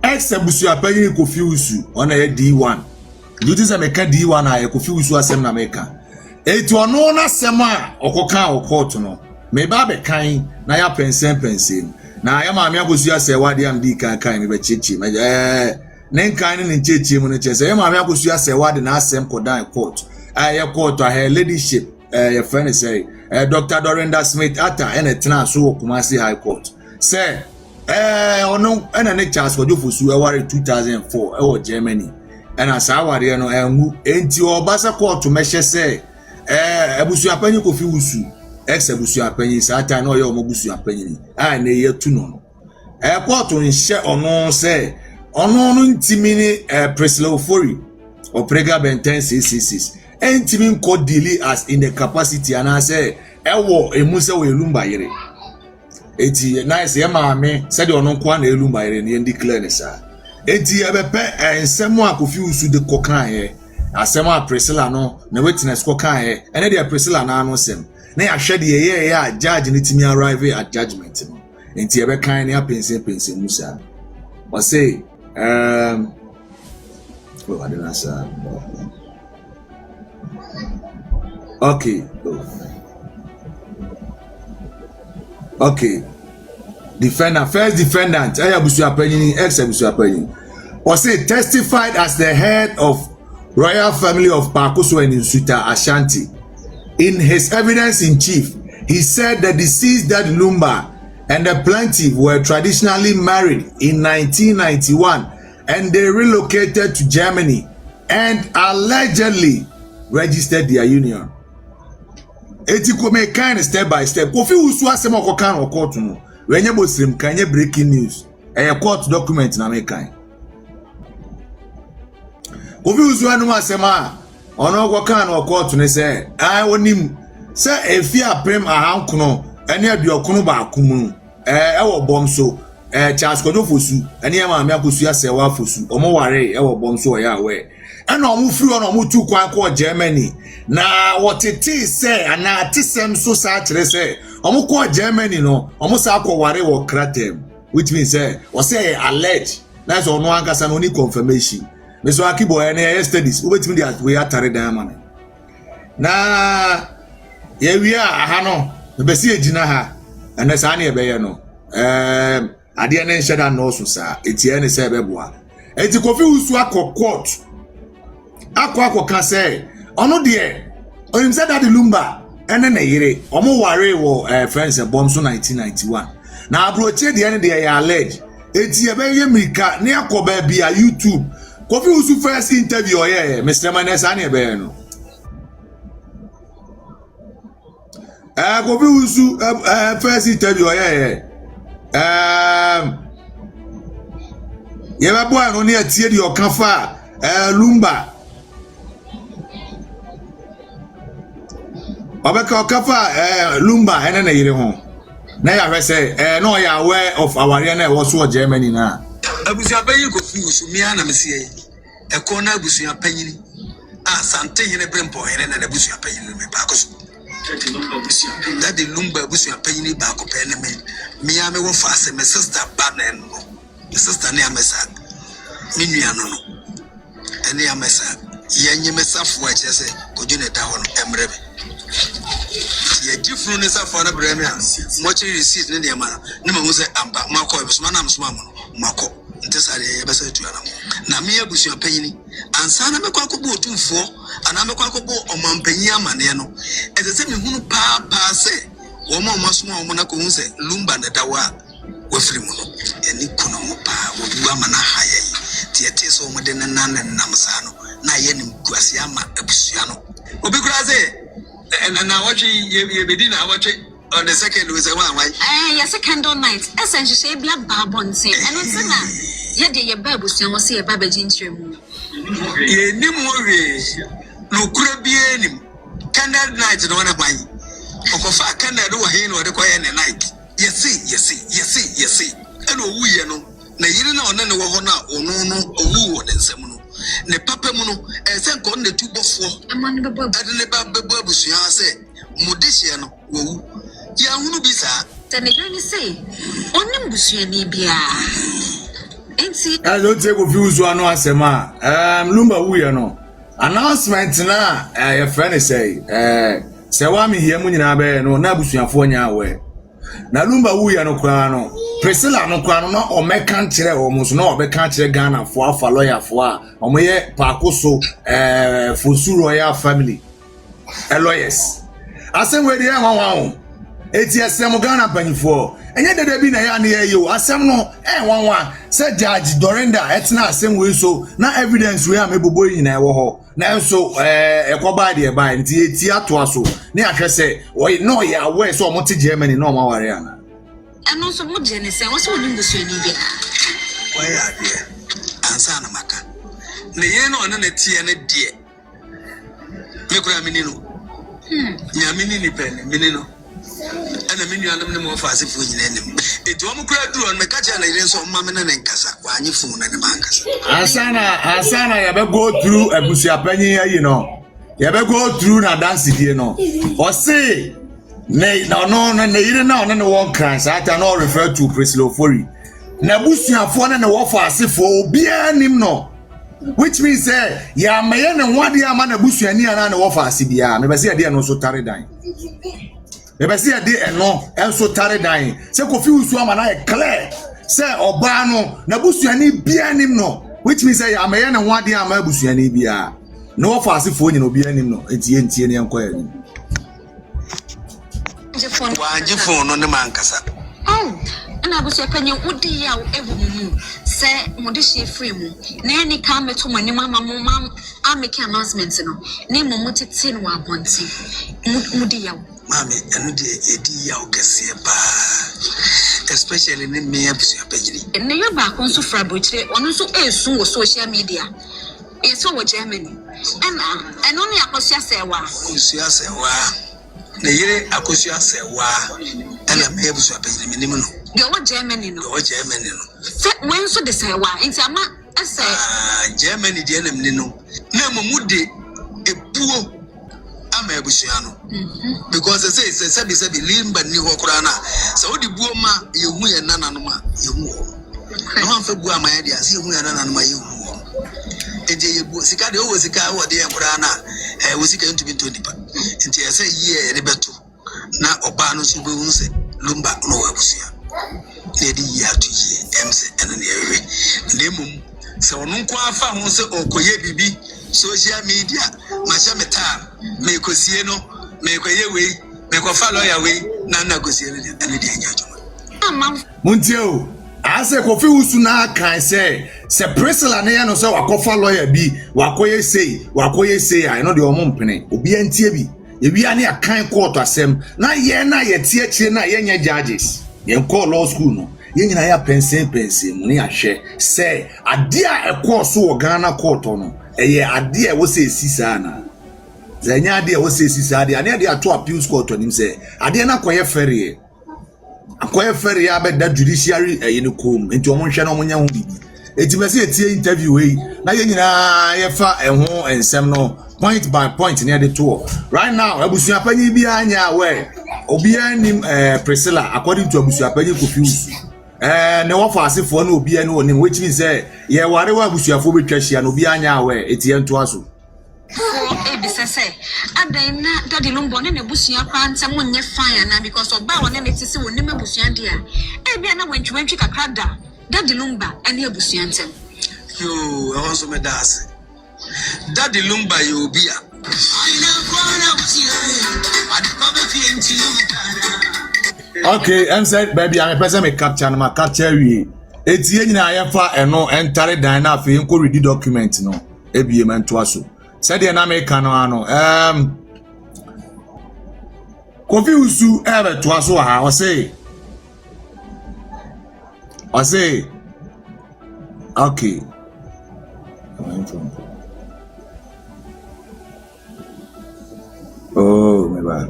Ex Abusuapanin Kofiusu on a D1. You just make a D1 I Kofiusu asem na meka. It no na sema okoka okoto no. Me ba be kan na ya pensen. Na ya maame Abusua se wade am di kan me be chechi. Ne kan ne chechi mu ne chese. Ya maame Abusua se wade na asem kodan court. Ya court her ladyship your friend say Dr. Dorinda Smith ata ene tena so Kumasi High Court. Say ono ena ne Charles Kojofosu eware 2004 ewo Germany. Ena sa ware no enwu enti obasa court mehye say Abusuapanin Kofiusu ex Abusuapanin sata na oyo Abusuapanin na ye tu no court nhye ono say ono no ntimi ni Priscilla Ofori Oprega Benten 666 ntimi nko deal as in the capacity and I say ewo emuse we Lumba yere eti nice ye maame said ono kwa na Lumba yere ne declare ne sa eti ebepe ensemo Kofiusu de kokan he asema Priscilla no na witness kokan he ene de Priscilla na ano sem na ya hwede ye ya judge ne timi arrive at judgment no enti ebe kan ne apense musa o say what did I say? Okay. First defendant, Abusuapanin, ex Abusuapanin, was testified as the head of royal family of Pakuso and Insuta Ashanti. In his evidence in chief, he said the deceased Daddy Lumba and the plaintiff were traditionally married in 1991 and they relocated to Germany and allegedly registered their union. Eti come kind step by step. Kofiusu asema okokan okoto no. Wenye bosrim kanye breaking news. Court document na mekan. Kofiusu anu asema ono okokan okoto ne se onim se efi aprem ahankono ene aduokono ba akumu ewo bomso Charles Kojofosu ene maame akosu asewa afosu omo ware ewo bomso ya we ena omo firi ono omo tu kwan ko Germany na wotete se ana tisem so sa kire se omo ko Germany no omo sa ko ware wo kratem which means o say allege na so no ankasa no ni confirmation me so akibo ene studies ubetimi dia we atare dan man na ye wi aha no be si ejina ha ene sa na ebe ye no ade ne nheda no so sa etie ne se beboa enti Kofiusu akọ court akọ kan se ono de onim said Daddy Lumba ene na yire omo ware wo friends bomb so 1991 na abroche de ene de ya allege enti ebe ye mika ne akọ ba bia YouTube Kofiusu first interview oye Mr. Manesa na ebe no Kofiusu first interview oye yeba boy no ne atie de okafa Lumba Obeka okafa Lumba ene na yire ho na ya hwese no ya aware of our na was so Germany na Abusuapanin Kofiusu mi ana mesie ekona Abusuapanin sante hene brempo hene na Abusuapanin me ba ko Daddy Lumba Abusuapanin ba ko pe ne me ya me wo fa se me sister ba na no me sister ne amesa me nua no ene amesa yenye mesafo a chese koju ne da ho no emrebe ye gifunu ne safo na breme a mo chi receipt ne de ma ne ma say amba mako e so na mso ma mako ntesare ye besa tu ana na me Abusuapanyin ansa na mekwa ko bo otumfo ana mekwa ko bo omampanyin amane no e se me hunu pa se wo ma masoma wo na ko hu se lumba na dawa wafiri mu no eni kuno mo pa wo bu amana haye ti ete so mo de nan namsa no na ye nim kuase ama abusua no obi kura se na watch ye bedi na watch on the second we say one your second night essentially say black babonse and it's na ye de ye babusua wo se ye babaji ntremu ye nim wo we no kura bi enim candle night no na ban okofa candle wo he no de koye ne night yes eno wuye no na yiri na one ne wo ho na onu no owu wo ne nsem no ne papa mu no se nko ne tubofo amane bebo ade ne bebo abusua se modehye no wo ya hunu bi sa tene gani say onim busua ni bia enti I don't take confuse one asema lumba wuye no announcement na your friend say wa me hia mu nyina be no na abusuafo nya awe na lumba wuya no kwa no Priscilla no kwa no na o meka nkire o muso na o beka nkire Ghana fo afa lawyer fo a o moye Kwaku Fosuru royal family lawyers asem we dey nwanwan eti asem Ghana panifo enye dede bi na ya na ye yo asem no nwanwan se judge Dorinda etina asem we so na evidence we amebobo yina ewo ho na so ekoba de ba nti eti ato aso na ahwese we no ya we so mo te Germany no ma ware ana eno so mo je ne se wo so onim busua ni bia wa ya de ansa na maka ne ye no na tie ne de me kura minino nya minini pen minino ana minu anam ne mo fa asefo nyina nim etu o mukura duro on me ka cha na ire so mma me na nkasa kwa anyi fu na ne mankasa asana ya be go through Abusuapanyin ayi no ya be go through na dance die no o say no ire na on ne won kan sa ata no refer to Priscilla Ofori na abusuafo na ne wo fa asefo obi anim no which means ya meye ne nwade ama na abusuani ana ne wo fa asebia me be say de no so tare dan ebesi ade eno enso tare dan se kofi usu ama na clear se oba no na busuani bia nim no which means say amaye na nwade ama busuani bia no fa asefo nyina obi anim no entie ne enko anim wanji phone no ne mankasa na Abusuapanyin udi ya ewu mu se modehye free mu na eni ka meto mani mama ameke announcement no ne mu tete no abonte mudi ya mami enu de edi ya okese ba especially ne me Abusuapanyin ne yo ba kon so fra bochire onu so esu wo social media eso wo Germany eno ne akosia sewa ne yire akosia sewa ana me Abusuapanyin minim no go Germany no se when so de sewa nti ama ase Germany de nam ni no na momude epuo ama abusua no because say sabi limba ni ho kura na so odi buo ma yehu ye nananom ma yehu ho no amfa buo ama ye de ase yehu ye nananom ma yehu ho eje ye buo sika de o sika wo de kura na wo sika ntumi to nipa nti ese ye ne beto na oba no so be hu se lumba no abusua lady ya to ye MC and the area ndemum se onu kwa afa ho se okoye bibi social media masha meta me kosie no me koye we me ko fa lawyer we na kosie no ene de anya juma muntie o ase kofi usu na kan se Priscilla ne ya no se wakofa lawyer bi wakoye sei I know the omompene obi antie bi ewia ne akan court asem na ye tie chire na ye nya judges ye call law school no ye nyina ya pense mu ne ahwe se ade a ekọ so wo Ghana court no eye ade a wo se sisa na zanya ade a wo se sisa ade ade ato appeals court nim se ade na koye ferry abeda judiciary eye ne kom enti o mo hwe na o mo nya ho bibi eti be se etie interview we na ye nyina ye fa eho ensem no point by point near the tour right now Abusuapanyin bi anya we obi anim Priscilla according to Abusuapanyin confused ne wo fa asefo na obi ani onim which means say ye ware wa abusuafo betwa hia no obi anya we etie nto aso ebisese adan na Daddy Lumba ne nebusua kwa nsem onye fine na because oba wona ne tisi woni mabusua dia e bia na wantwi kakra da Daddy Lumba ene abusua nsem yo I also made that Daddy Lumba you be okay, I'm said baby I'm a person me capture na capture we etie nyina ayefa eno entare dan na afi nko read document no ebie mento aso said na me kan no ano Kofi Usu ebe to aso ha o say okay oh my bad.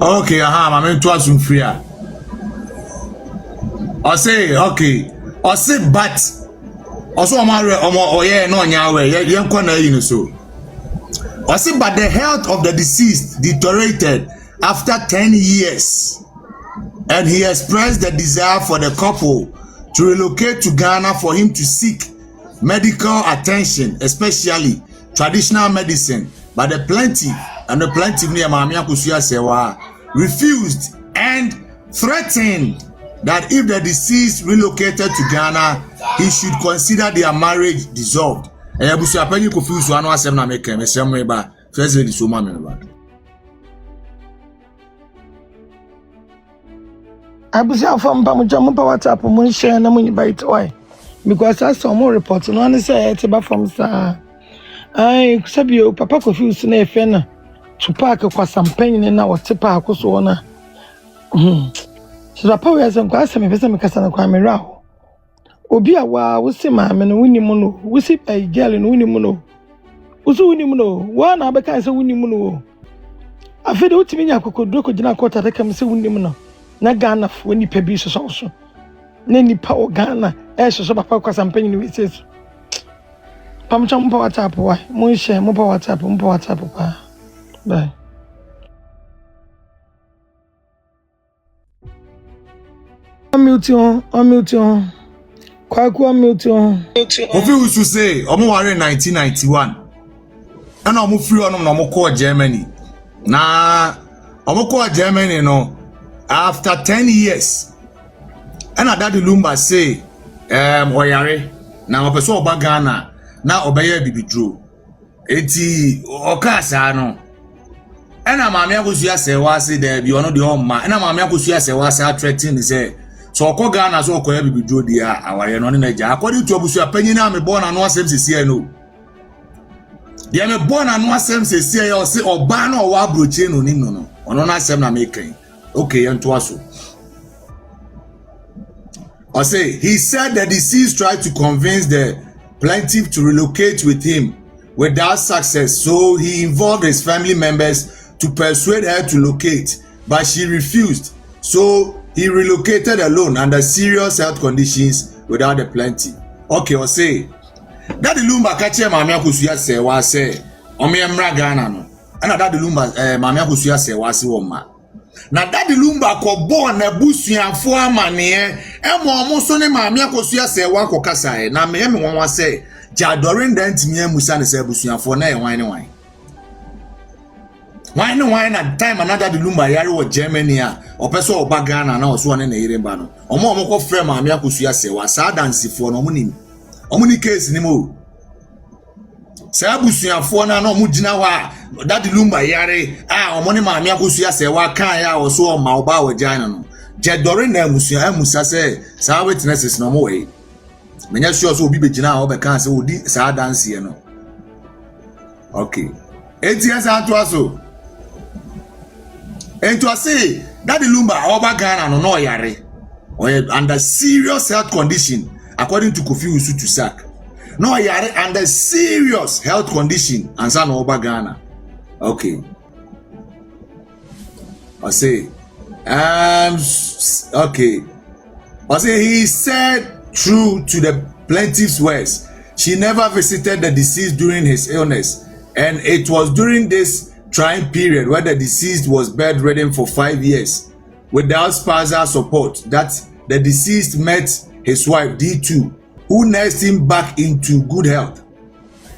Okay, I'm into a soon free. I say, okay. I say, but also, I'm no, yeah, so. I say, but the health of the deceased deteriorated after 10 years, and he expressed the desire for the couple to relocate to Ghana for him to seek medical attention, especially traditional medicine. But the plaintiff and the plaintiff near Mamia Kusuya Sewa refused and threatened that if the deceased relocated to Ghana, he should consider their marriage dissolved. Abusuapanin confused one was na make me same way ba first lady so ma me ba. Abusuafo mpa mo jam pa WhatsApp mo share na mo invite why because I saw more report no one say it ba from sa ai sabio papa confused na efe na Tupac kwa campaign na wotepa akoso na so papa we asem kwa asem pesa me kasa na kwa me raho obi awa wo se ma me no wuni mu no wo se gel no wuni mu no wo so wuni mu no wa na be kan se wuni mu no afede utimi nya kokodro ko gina kota de kam se wuni mu no na Ghana fo ni pa bi so so na ni pa o Ghana so papa kwa campaign ni we se so pam cham pa WhatsApp wa mo share mo pa WhatsApp pa bye on Kwaku Milton. Kofi Usu say, omo ware 1991. Ana omo free onom na omo call Germany. Na omo call Germany no after 10 years. Ana Daddy Lumba say, oyare na opeso oba Ghana na obeye bibidro. Eti okasa no. Ana maame akosu ase wa say there bi ono de omma. Ana maame akosu ase wa say threatening say so ko Ghana so ko bibidro dia aware no na ja according to Abusuapanin na me born anu asem sisi no dia me born anu asem sisi ya say oba na o wa broche no nim no ono na asem na me kan okay ento aso I say he said the deceased tried to convince the plaintiff to relocate with him without success, so he involved his family members to persuade her to locate, but she refused, so he relocated alone under serious health conditions without the plaintiff. Okay, I say Daddy Lumba kache maame akosuya se wa se omyemra Ghana no ana Daddy Lumba maame akosuya se wa se wo ma na Daddy Lumba ko born na busuafo amane omo so ne maame akosuya se wa kokasa na me won wa se jadorin dan timi amusa ne se busuafo na wan ne wan why na time another Daddy Lumba yare wo Germany a opeso oba Ghana na oso ne yire ba no omo ko frɛ maame akosuya se wa sa dansifo no omo ni case ni mo sa abusuafo na omo gina wa Daddy Lumba yare omo ni maame akosuya se wa kan ya oso o ma oba wo Ghana no jedore na amusa se sa witnesses no mo we menya sure so obi be gina o be kan se odi sa dansie no okay etias ato and to say Daddy Lumba oba Ghana no yare or under serious health condition according to Kofi Usu to sack no yare under serious health condition and son oba Ghana okay I say okay I say he said true to the plaintiff's words she never visited the deceased during his illness and it was during this trying period where the deceased was bedridden for 5 years without spousal support that the deceased met his wife D2, who nursed him back into good health.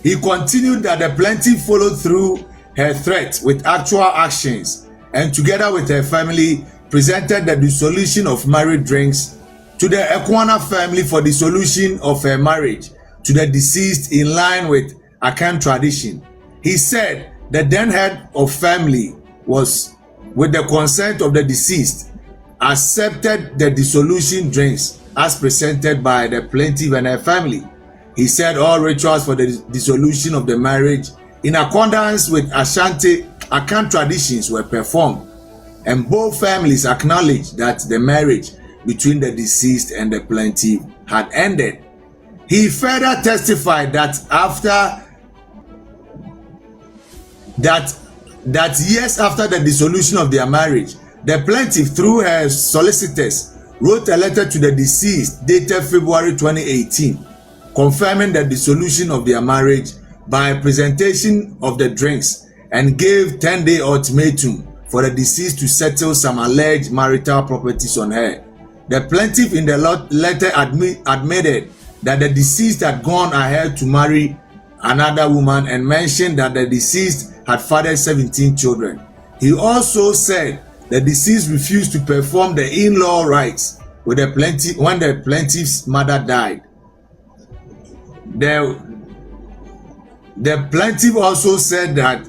He continued that the plaintiff followed through her threat with actual actions and together with her family presented the dissolution of marriage drinks to the Ekwana family for the dissolution of her marriage to the deceased in line with Akan tradition. He said the then head of family was, with the consent of the deceased, accepted the dissolution drinks as presented by the plaintiff and her family. He said all rituals for the dissolution of the marriage in accordance with Ashanti Akan traditions were performed, and both families acknowledged that the marriage between the deceased and the plaintiff had ended. He further testified that years after the dissolution of their marriage, the plaintiff, through her solicitors, wrote a letter to the deceased dated February 2018, confirming the dissolution of their marriage by presentation of the drinks, and gave 10-day ultimatum for the deceased to settle some alleged marital properties on her. The plaintiff in the letter admitted that the deceased had gone ahead to marry another woman and mentioned that the deceased had fathered 17 children. He also said the deceased refused to perform the in-law rites with the plaintiff when the plaintiff's mother died. The plaintiff also said that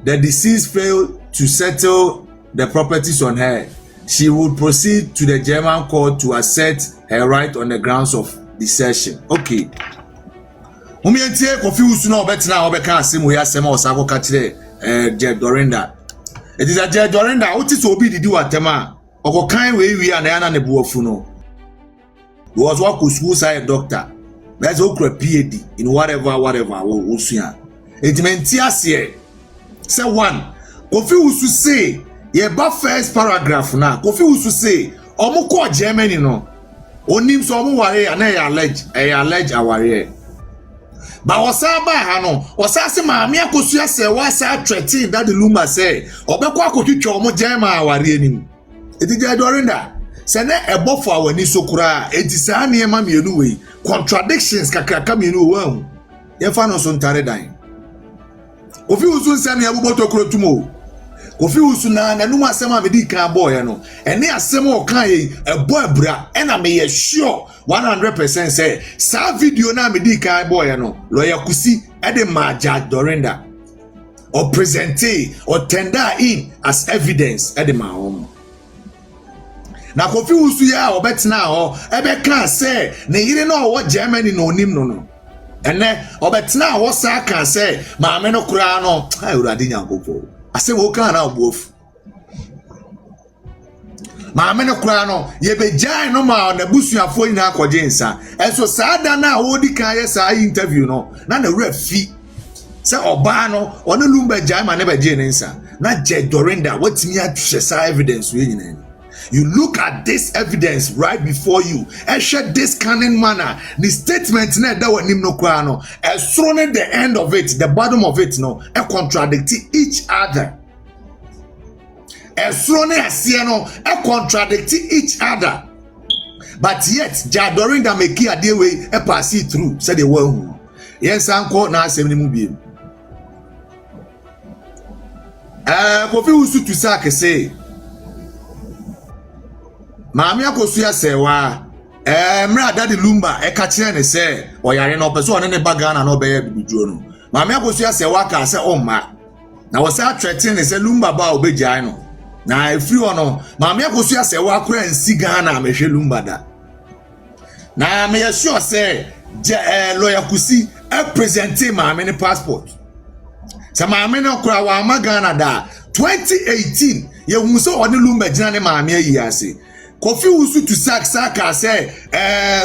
the deceased failed to settle the properties on her. She would proceed to the German court to assert her right on the grounds of desertion. Okay. Mumientie confused no betina obeka asem we asem osako ka kire Je Dorinda. It is a Je Dorinda what is obi didi watema okokan we na ne buofu no. He was work with school side doctor. That's okra PhD in whatever osua. It meant here. Say one. Kofi Usu say ye ba first paragraph na. Kofi Usu say omo ko Germany no. Onim so omo ware na e allege aware. Ba wasa ba ha no. Wasa se maami akosua se wasa threaten that the Lumba say obekọ akotwitwa omo German aware nim. Eti je Dorinda. Se na ebofo awani sokura eti sa na ema mienu we contradictions kakraka mienu wa. Ye fa no so ntare dan. Kofi Usu nsem ya buboto krotumo. Kofi Usu na nanu asem a medi kan boy no. Ene asem o kan ye ebo abra ena me ye sure 100% say sa video na medi kan boy no. Lawyer Kusi e de maja Dorinda or presente or tender in as evidence e de ma hom. Na Kofi Usu ya obetna ho ebe kan say ne yire no wo Germany no onim no. Ene obetna wo sa kan say maame no kura no ai urade nyankopɔ asem wo kan na obuofu maame no kura no ye begyan no ma na busuafo nyina akɔgye nsa enso saa da na wo di kan ye saa interview no na wura fi sɛ ɔbaa no ɔno Lumba gyan ma ne begye ne nsa na Je Dorinda watimi athwɛ saa evidence we nyina. You look at this evidence right before you and share this cunning manner. The statement na that wanim no kwa no thrown at the end of it, the bottom of it no, contradict each other. Thrown no, contradict each other. But yet, Je Dorinda make a day way pass it through. Said the one. Yes, uncle na asem ni mu bi. Kofi Usu to say say. Maami akosua sewa mra dadi Lumba ka kire ne se oyare no peso one ne bagana no be ya bibijuo no. Maami akosua sewa ka se omma na wo sa threaten ne se Lumba ba obegyan no na efiri ono maami akosua sewa kura nsi Ghana mehwe Lumba da na me sure say lawyer Kusi presente maami ne passport sa maami no kura wa magana da 2018 ye hu so one Lumba gina ne maami ayi ase. Kofi Usu to saka say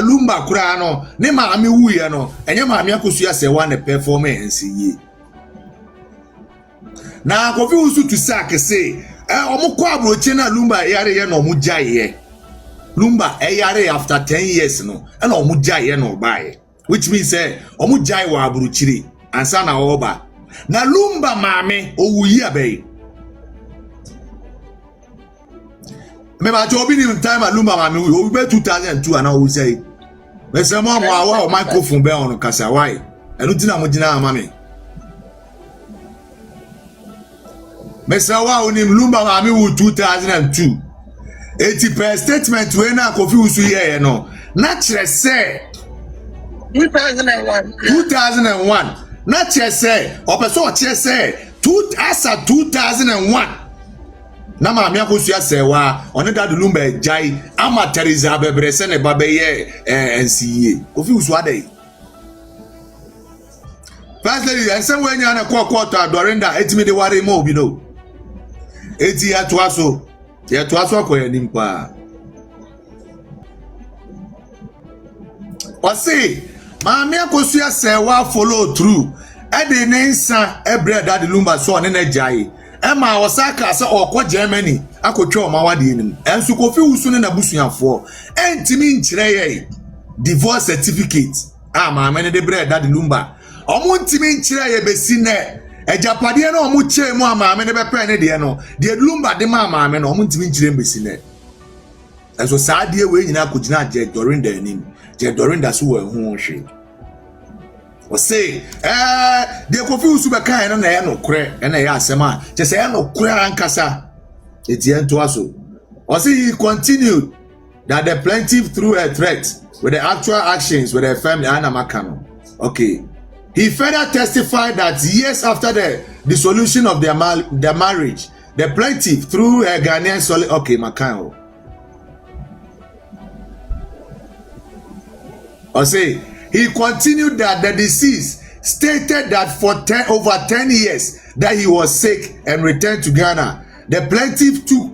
Lumba kura no ne maami wuye no enye maami akosua se wa ne performance ye na Kofi Usu to saka say omukọ abroche na Lumba yare ye no mujaye Lumba yare after 10 years no na omujaye no bae which means say omujaye wa abrochire ansa na oba na Lumba maami owuyi abai Me ba Obinim time alumba mami we be 2002 and I will say. Me say mo wa microphone be on kasa why? Enu tina mo gina mami. Me say wa onim lumba mami wo 2002. 80% statement we na Kofi Usu here no. Na kire say 2001. Na kire say opeso kire say 2001. Na ma amia kosu asewa one dad lumba jai ama Teresa bebre se ne babe ye NCA Kofi Usu adai firstly ensem we nya na court adorinda etimi de ware mo obi no eti ya to aso akoye nimpa osi ma amia kosu asewa follow through e de nensa ebre dad lumba so ne na jai Emma Osaka sa okọ Germany akotwa omawade enim enso Kofi Usu ne nabusuafo entimi nkyere ye divorce certificate ma me ne de bread dad lumba omo ntimi nkyere ye besi ne ejapade na omo kye mu ma me ne be pe ne de no de lumba de ma me na omo ntimi nkyere besi ne enso saa de we nyina akogina je Dorinda enim je Dorinda so wa hu hwe o say de Kofi Usu be kan na ye no kure na ye asema je say no kure ankasa etiento aso o say he continued that the plaintiff threw a threat with the actual actions with the family anamakano. Okay, he further testified that years after the dissolution of their marriage the plaintiff threw a Ghanaian okay makano o say he continued that the deceased stated that for over 10 years that he was sick and returned to Ghana. The plaintiff took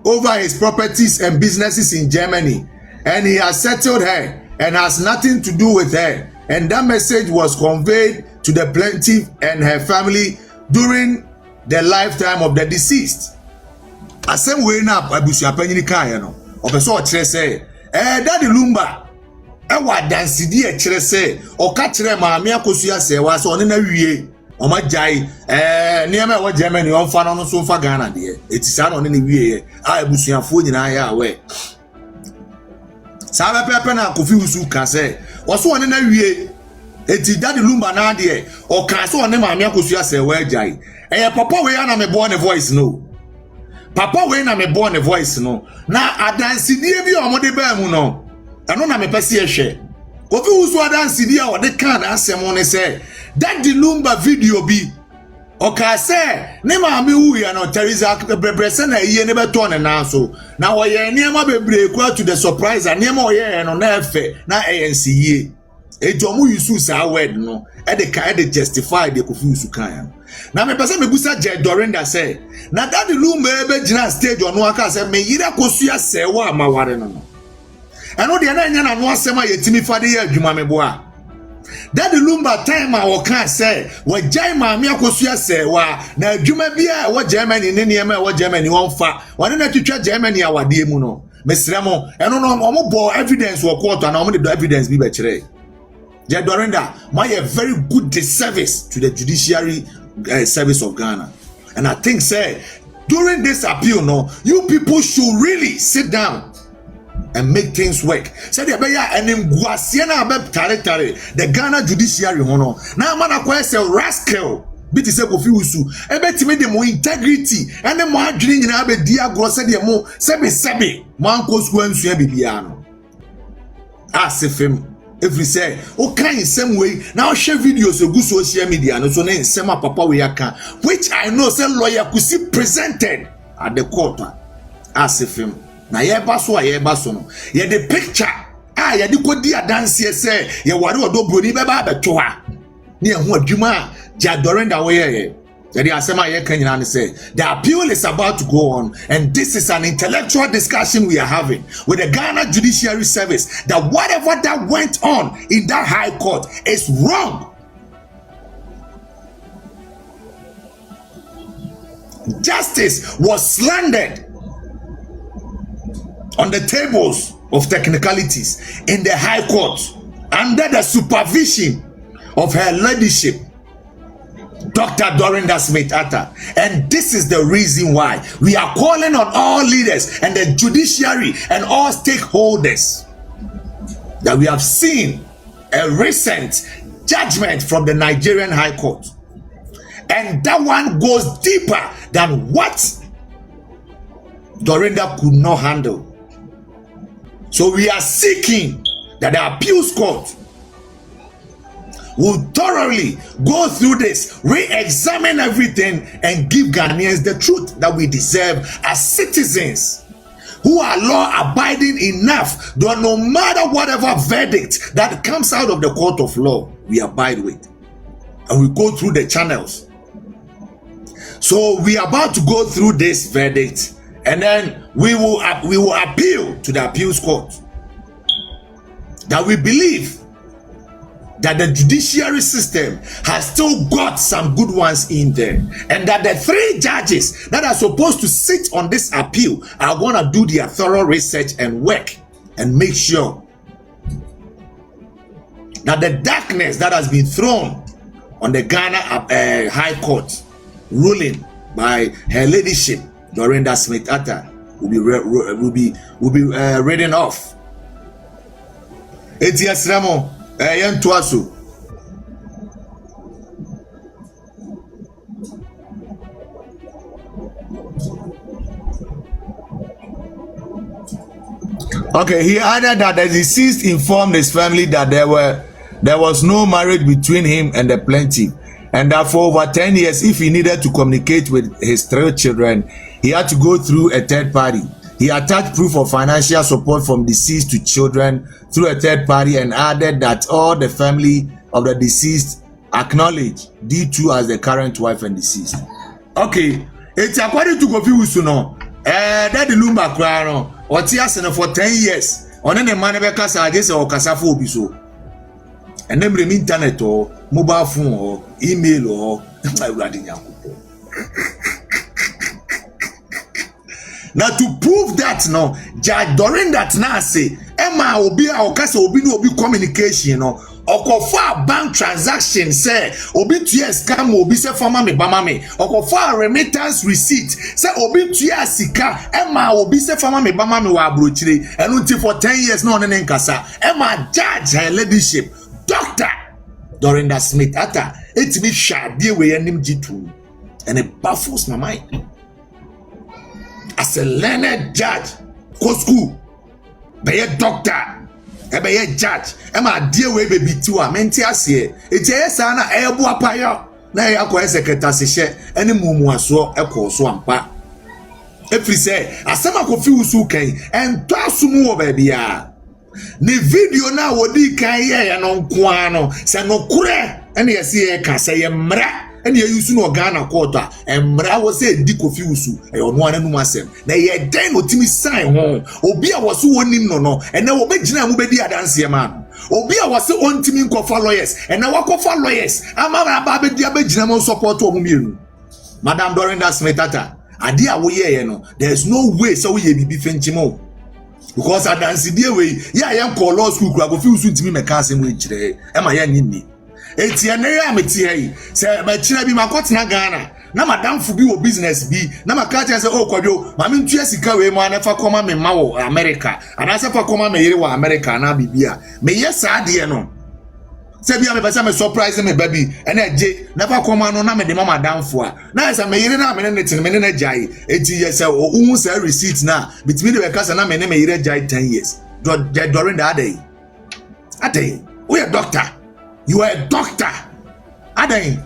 over his properties and businesses in Germany and he has settled her and has nothing to do with her. And that message was conveyed to the plaintiff and her family during the lifetime of the deceased. Asem we na Abusuapanin kan no. Opeso o kire say daddy lumba ewa dansidi e kire say o ka kire maame akosu asewa so one na wie o ma jai niam e wo Germany on fa no so fa Ghana de etisa no ne wie abusuafo nyina ya we sa pepe na Kofi Usu ka say wo so one na wie eti daddy lumba na de o ka so one maame akosu asewa jai papa we na me born a voice no papa we na me born a voice no na adansidi bi o mo de ba mu no eno na me pese ehwe Kofi Usu adansidi a o de kan asem ne say that the lumba video bi o ka say ne maame wu ya no Teresa bebrese na iye ne beto ne na so na wo ye niam bebre kwa to the surprise niam o ye no na efe na ANC ejomu Yusu sa word no e de justify the Kofi Usu kan na me pese me busa je Dorinda say na that the lumba ebe gina stage ono aka say me yire kosu asewa amaware no eno de na nya na no asema yetimi fade ye adwuma me boa that the lumba time a wo kan say wo jai maame akosu asewa na adwuma bia wo Germany ne niam wo Germany won fa wone na twetwa Germany awade mu no mesremo eno no omo bo evidence wo court na omo de evidence bi be kire je Dorinda my a very good disservice to the judiciary service of Ghana. And I think say during this appeal no you people should really sit down and make things work. Say the beya enim guasie na be tare the Ghana judiciary hono na man akwa say rascal biti say Kofi Usu ebetime de mo integrity and mo adwene nyina be di agro say de mo sebe man ko school ansua bibia no asefem every say o kan same way now share videos egu social media no so na nsema papa we aka which I know say lawyer Kusi presented at the court asefem na ye baso no ye the picture ye de kodi adanse say ye ware odobroni be ba beto ha na ehu adwuma ja Dorinda we ye the asema ye kan nyina say the appeal is about to go on and this is an intellectual discussion we are having with the Ghana Judiciary Service that whatever that went on in that high court is wrong. Justice was slandered on the tables of technicalities in the high court under the supervision of her ladyship Dr. Dorinda Smith-Atta. And this is the reason why we are calling on all leaders and the judiciary and all stakeholders that we have seen a recent judgment from the Nigerian High Court. And that one goes deeper than what Dorinda could not handle. So we are seeking that the appeals court will thoroughly go through this, re-examine everything, and give Ghanaians the truth that we deserve as citizens who are law-abiding enough that no matter whatever verdict that comes out of the court of law, we abide with. And we go through the channels. So we are about to go through this verdict, and then we will appeal to the appeals court that we believe that the judiciary system has still got some good ones in there, and that the 3 judges that are supposed to sit on this appeal are going to do their thorough research and work and make sure that the darkness that has been thrown on the Ghana High Court ruling by Her Ladyship Dorinda Smith-Atta will be written off. Etias Ramo Yentuasu. Okay, he added that the deceased informed his family that there was no marriage between him and the plaintiff, and that for over 10 years, if he needed to communicate with his 3 children, he had to go through a third party. He attached proof of financial support from deceased to children through a third party, and added that all the family of the deceased acknowledge D2 as the current wife and deceased. Okay, it's according to Kofi Usuno. That the Lumba Krano or Tiasana for 10 years. On any man ever casa this or Casafo Biso. And then bring internet or mobile phone or email or now to prove that no, Judge Dorinda now say Emma Obi or Casa Obinim Obi communication or for bank transaction say Obi tuye scam Obi say former me bama me or for remittance receipt say Obi tuye sika Emma Obi say former me bama me wa abrochire and until for 10 years no nene nkasa Emma Judge Her Ladyship Dr. Dorinda Smith-Atta it me shade we enim G2 and it baffles my mind. As a learned judge, go school, be a doctor, be a judge. Emma dear way baby too. I meant to say it's a sana Abusuapanin. Na ya kwa secretary se any mumu aso ekọ so ampa. If we say asema kofi usu kan and tasumu baby a. Ni video na wodi kan ye no nko ano se no kure ene yesi e ka se ye mra. And you use no Ghana quarter and Mra was a dick of usu a on one and masem. Na ye den o timi sign home. Obia was one no and now Obejina Mubedi dance man. Obia was on Timin Kofa lawyers and now Kofa lawyers. Amama Babe Diabejina support to Obinim. Madam Dorinda Smith-Atta. Adia we no. There's no way so we be fenchimo. Because I dance the way, yeah, I am called law school, I go feel soon to me, my cousin which am I in Etienne ameti say ma chira bi makoti na Ghana na madam fu bi wo business bi na makati say oh kwadwo ma me ntua sika we mu anefa koma me ma wo America ana se fa koma me yire wo America na bibia me yesa de no se bia me pesa me surprise me baby ena eje na fa koma no na me de ma madam fu a na se me yire na me ne tin me ne jai eti yes o say receipt na bitimi de kasa na me ne me yire jai 10 years during that day we a doctor. You are a doctor. Adai.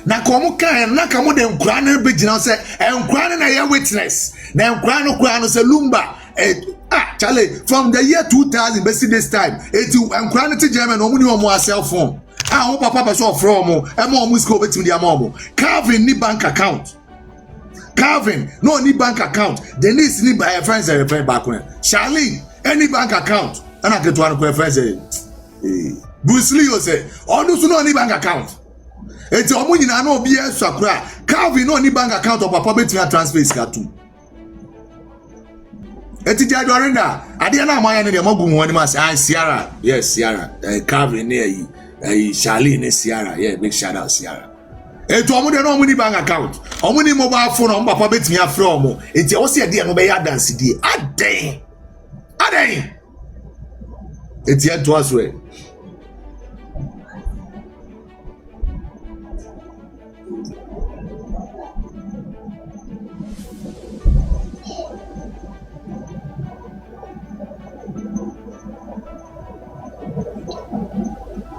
Na komu kan na kamu de nkura na begina say nkura na ye witness. Na nkura no kura no say lumba Charlie from the year 2000 besi this time. Eti nkura no ti German omu ni omu cell phone. Ho papa so from e ma omu school betimi dia ma omu. Calvin ni bank account. Calvin no ni bank account. Denise ni by friends and friend back when. Charlie any bank account. And I get one question. Bruce Lee say, "Oh, no any bank account." It's a money na no be sakura. Calvin no any bank account or papa between transfer is got to. Eti Dorinda, ade na amaya ne de magu woni ma say Sierra. Yes, Sierra. Calvin near you. Charlene Sierra, yeah, big shout out Sierra. Eto omo de no omo ni bank account. Omo ni mobile phone omo papa betimi afre omo. Enti o se de no be ya dance die. Aden. Eti eto aswe.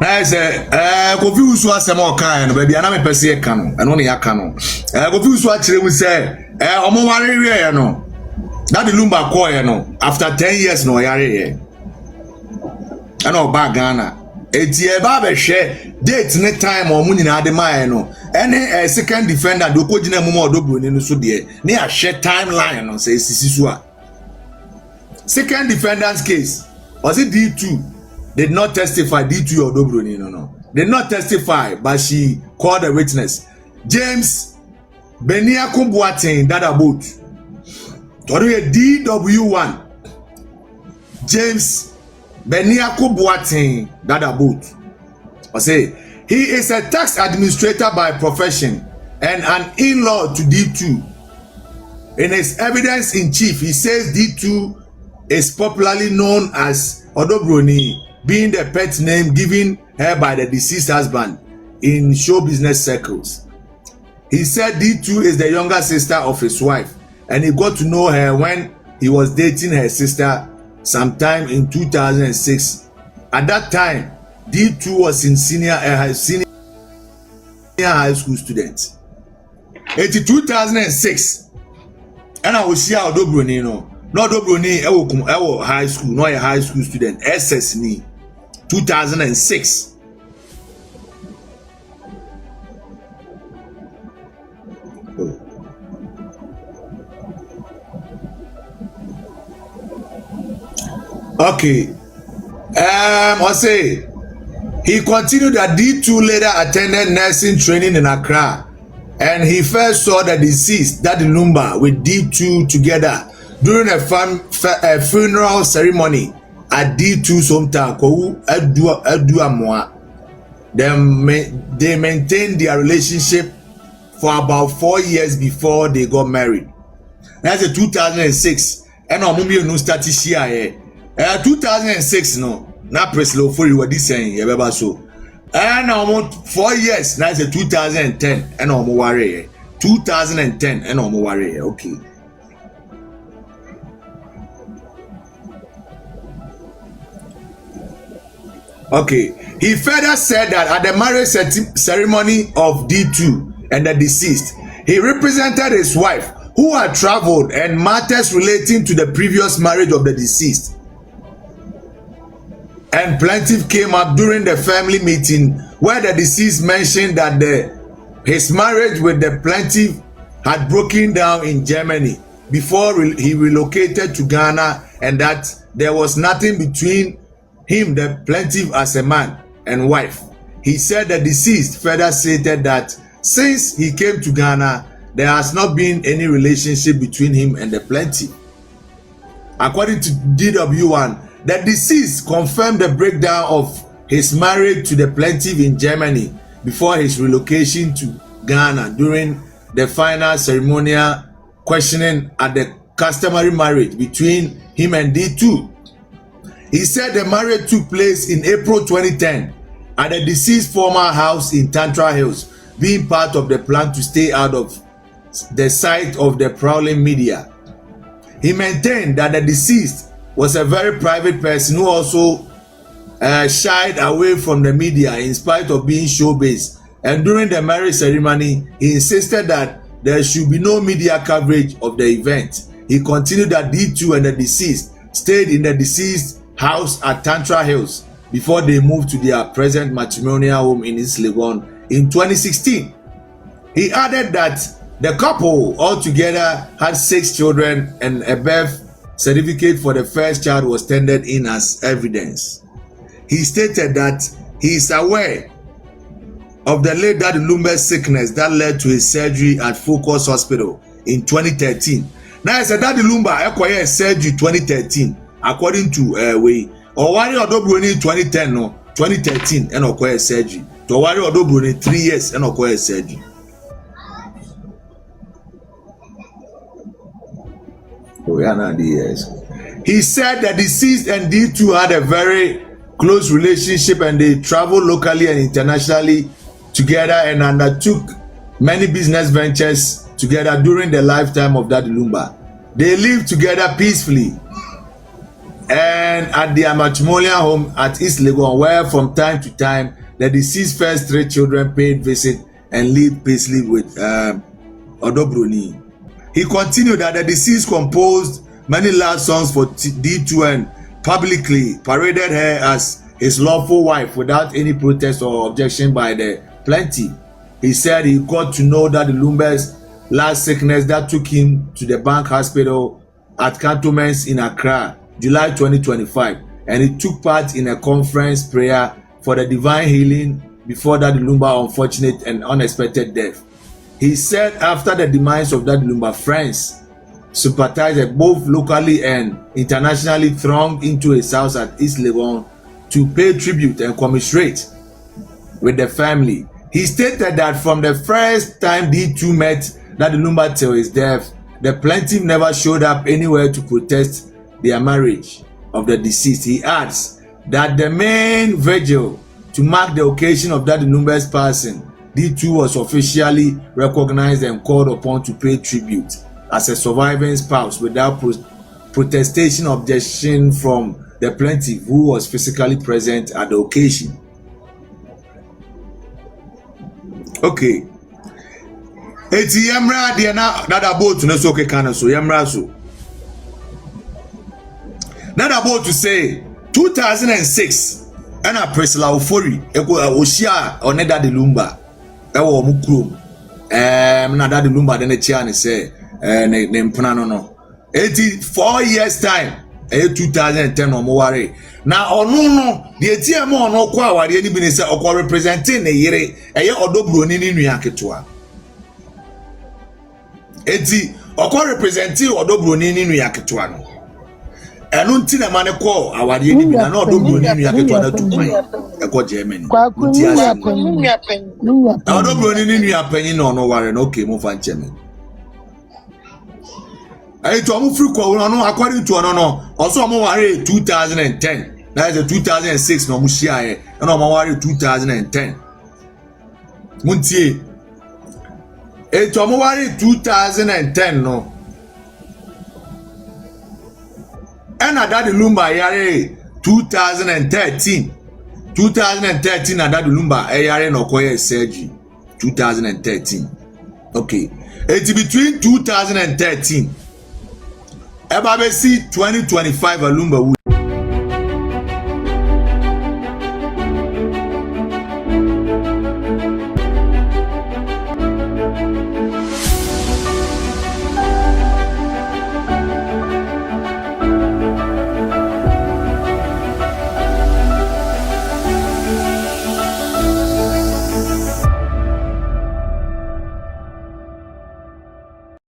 I say, Kofi Usu asemo kan no baby ana me pese e kan no eno ne ya kan no. Kofi Usu a kire mu say, omo ware we no. That the Lumba call no after 10 years no yare ye. Ana oba Ghana. Eti e ba be hwe date ne time omo nyina ade mai no. Any second defender do ko gina mu ma odobro ni no so de. Ne a hwe timeline no say sisi so a. Second defender's case was it D2? Did not testify D2 or Dobroni, no. Did not testify, but she called a witness. James Beniakum Boateng that boat. DW1. James Beniakum Boateng that boat. I say he is a tax administrator by profession and an in-law to D2. In his evidence in chief, he says D2 is popularly known as Odobroni, being the pet name given her by the deceased husband in show business circles. He said D2 is the younger sister of his wife, and he got to know her when he was dating her sister sometime in 2006. At that time, D2 was in senior high school student. In 2006, and I was here Odobroni, no Odobroni ewo high school, no a high school student, SS ni. 2006. Okay. I say he continued that D2 later attended nursing training in Accra, and he first saw the deceased Daddy Lumba with D2 together during a funeral ceremony at D2's hometown, Kwaku Aduamoa. They maintained their relationship for about 4 years before they got married. That's a 2006. And Omumi no started here. 2006 no. Na preslo for you what this saying you so. And almost 4 years. That's a 2010. And Omo Ware. 2010 and Omo Ware. Okay. Okay, he further said that at the marriage ceremony of D2 and the deceased, he represented his wife who had traveled and matters relating to the previous marriage of the deceased. And plaintiff came up during the family meeting where the deceased mentioned that his marriage with the plaintiff had broken down in Germany before he relocated to Ghana, and that there was nothing between him, the plaintiff, as a man and wife. He said the deceased further stated that since he came to Ghana, there has not been any relationship between him and the plaintiff. According to DW1, the deceased confirmed the breakdown of his marriage to the plaintiff in Germany before his relocation to Ghana during the final ceremonial questioning at the customary marriage between him and D2. He said the marriage took place in April 2010 at the deceased former house in Tantra Hills, being part of the plan to stay out of the sight of the prowling media. He maintained that the deceased was a very private person who also shied away from the media in spite of being show-based. And during the marriage ceremony, he insisted that there should be no media coverage of the event. He continued that D2 and the deceased stayed in the deceased house at Tantra Hills before they moved to their present matrimonial home in East Legon in 2016. He added that the couple altogether had 6 children, and a birth certificate for the first child was tendered in as evidence. He stated that he is aware of the late Daddy Lumba's sickness that led to his surgery at Focus Hospital in 2013. Now, I said Daddy Lumba acquired surgery 2013. According to Owari Odobroni 2010 no, 2013 and okoye surgery. To worry Odobro in 3 years and okoye surgery. Oh, yeah, now the years. He said the deceased and D2 had a very close relationship and they traveled locally and internationally together and undertook many business ventures together during the lifetime of Daddy Lumba. They lived together peacefully and at their matrimonial home at East Legon, where from time to time the deceased first 3 children paid visit and lived peacefully with Odobroni. He continued that the deceased composed many love songs for D2 and publicly paraded her as his lawful wife without any protest or objection by the plenty. He said he got to know that the Lumba's last sickness that took him to the bank hospital at Cantonments in Accra, July 2025, and he took part in a conference prayer for the divine healing before that Lumba unfortunate and unexpected death. He said after the demise of that Lumba, friends, sympathizers both locally and internationally thronged into his house at East Legon to pay tribute and commiserate with the family. He stated that from the first time D2 met that Lumba till his death, the plaintiff never showed up anywhere to protest their marriage of the deceased. He adds that the main vigil to mark the occasion of that Lumba's passing, D2 was officially recognized and called upon to pay tribute as a surviving spouse without protestation or objection from the plaintiff who was physically present at the occasion. Okay. Eti yemra de na that about no so ke kana so yemra so. That about to say 2006 and a Priscilla Ofori eko oshia one Daddy Lumba e wo mu krom na Daddy Lumba de ne chia ne say ne mpuna no 84 years time 2010 no mo ware na onu no de tie mo no kwa aware ni bi ne say okwa representing ne yire eye Odobro ni nua ketoa eti okwa representing Odobro ni nua ketoa no enu nti na mane ko aware ni bi na Odobro ni nua ketoa na tukwan eko Germany nti ase Odobro ni nua panyin no ware no okay mo fa ncheme I told free no according to no also mo ware 2010 that is 2006 no mo share and no mo ware 2010 muntie e to mo ware 2010 no and Daddy Lumba yare 2013 na Daddy Lumba yare no koye surgery 2013 okay it's between 2013 Eba be see 2025 Lumba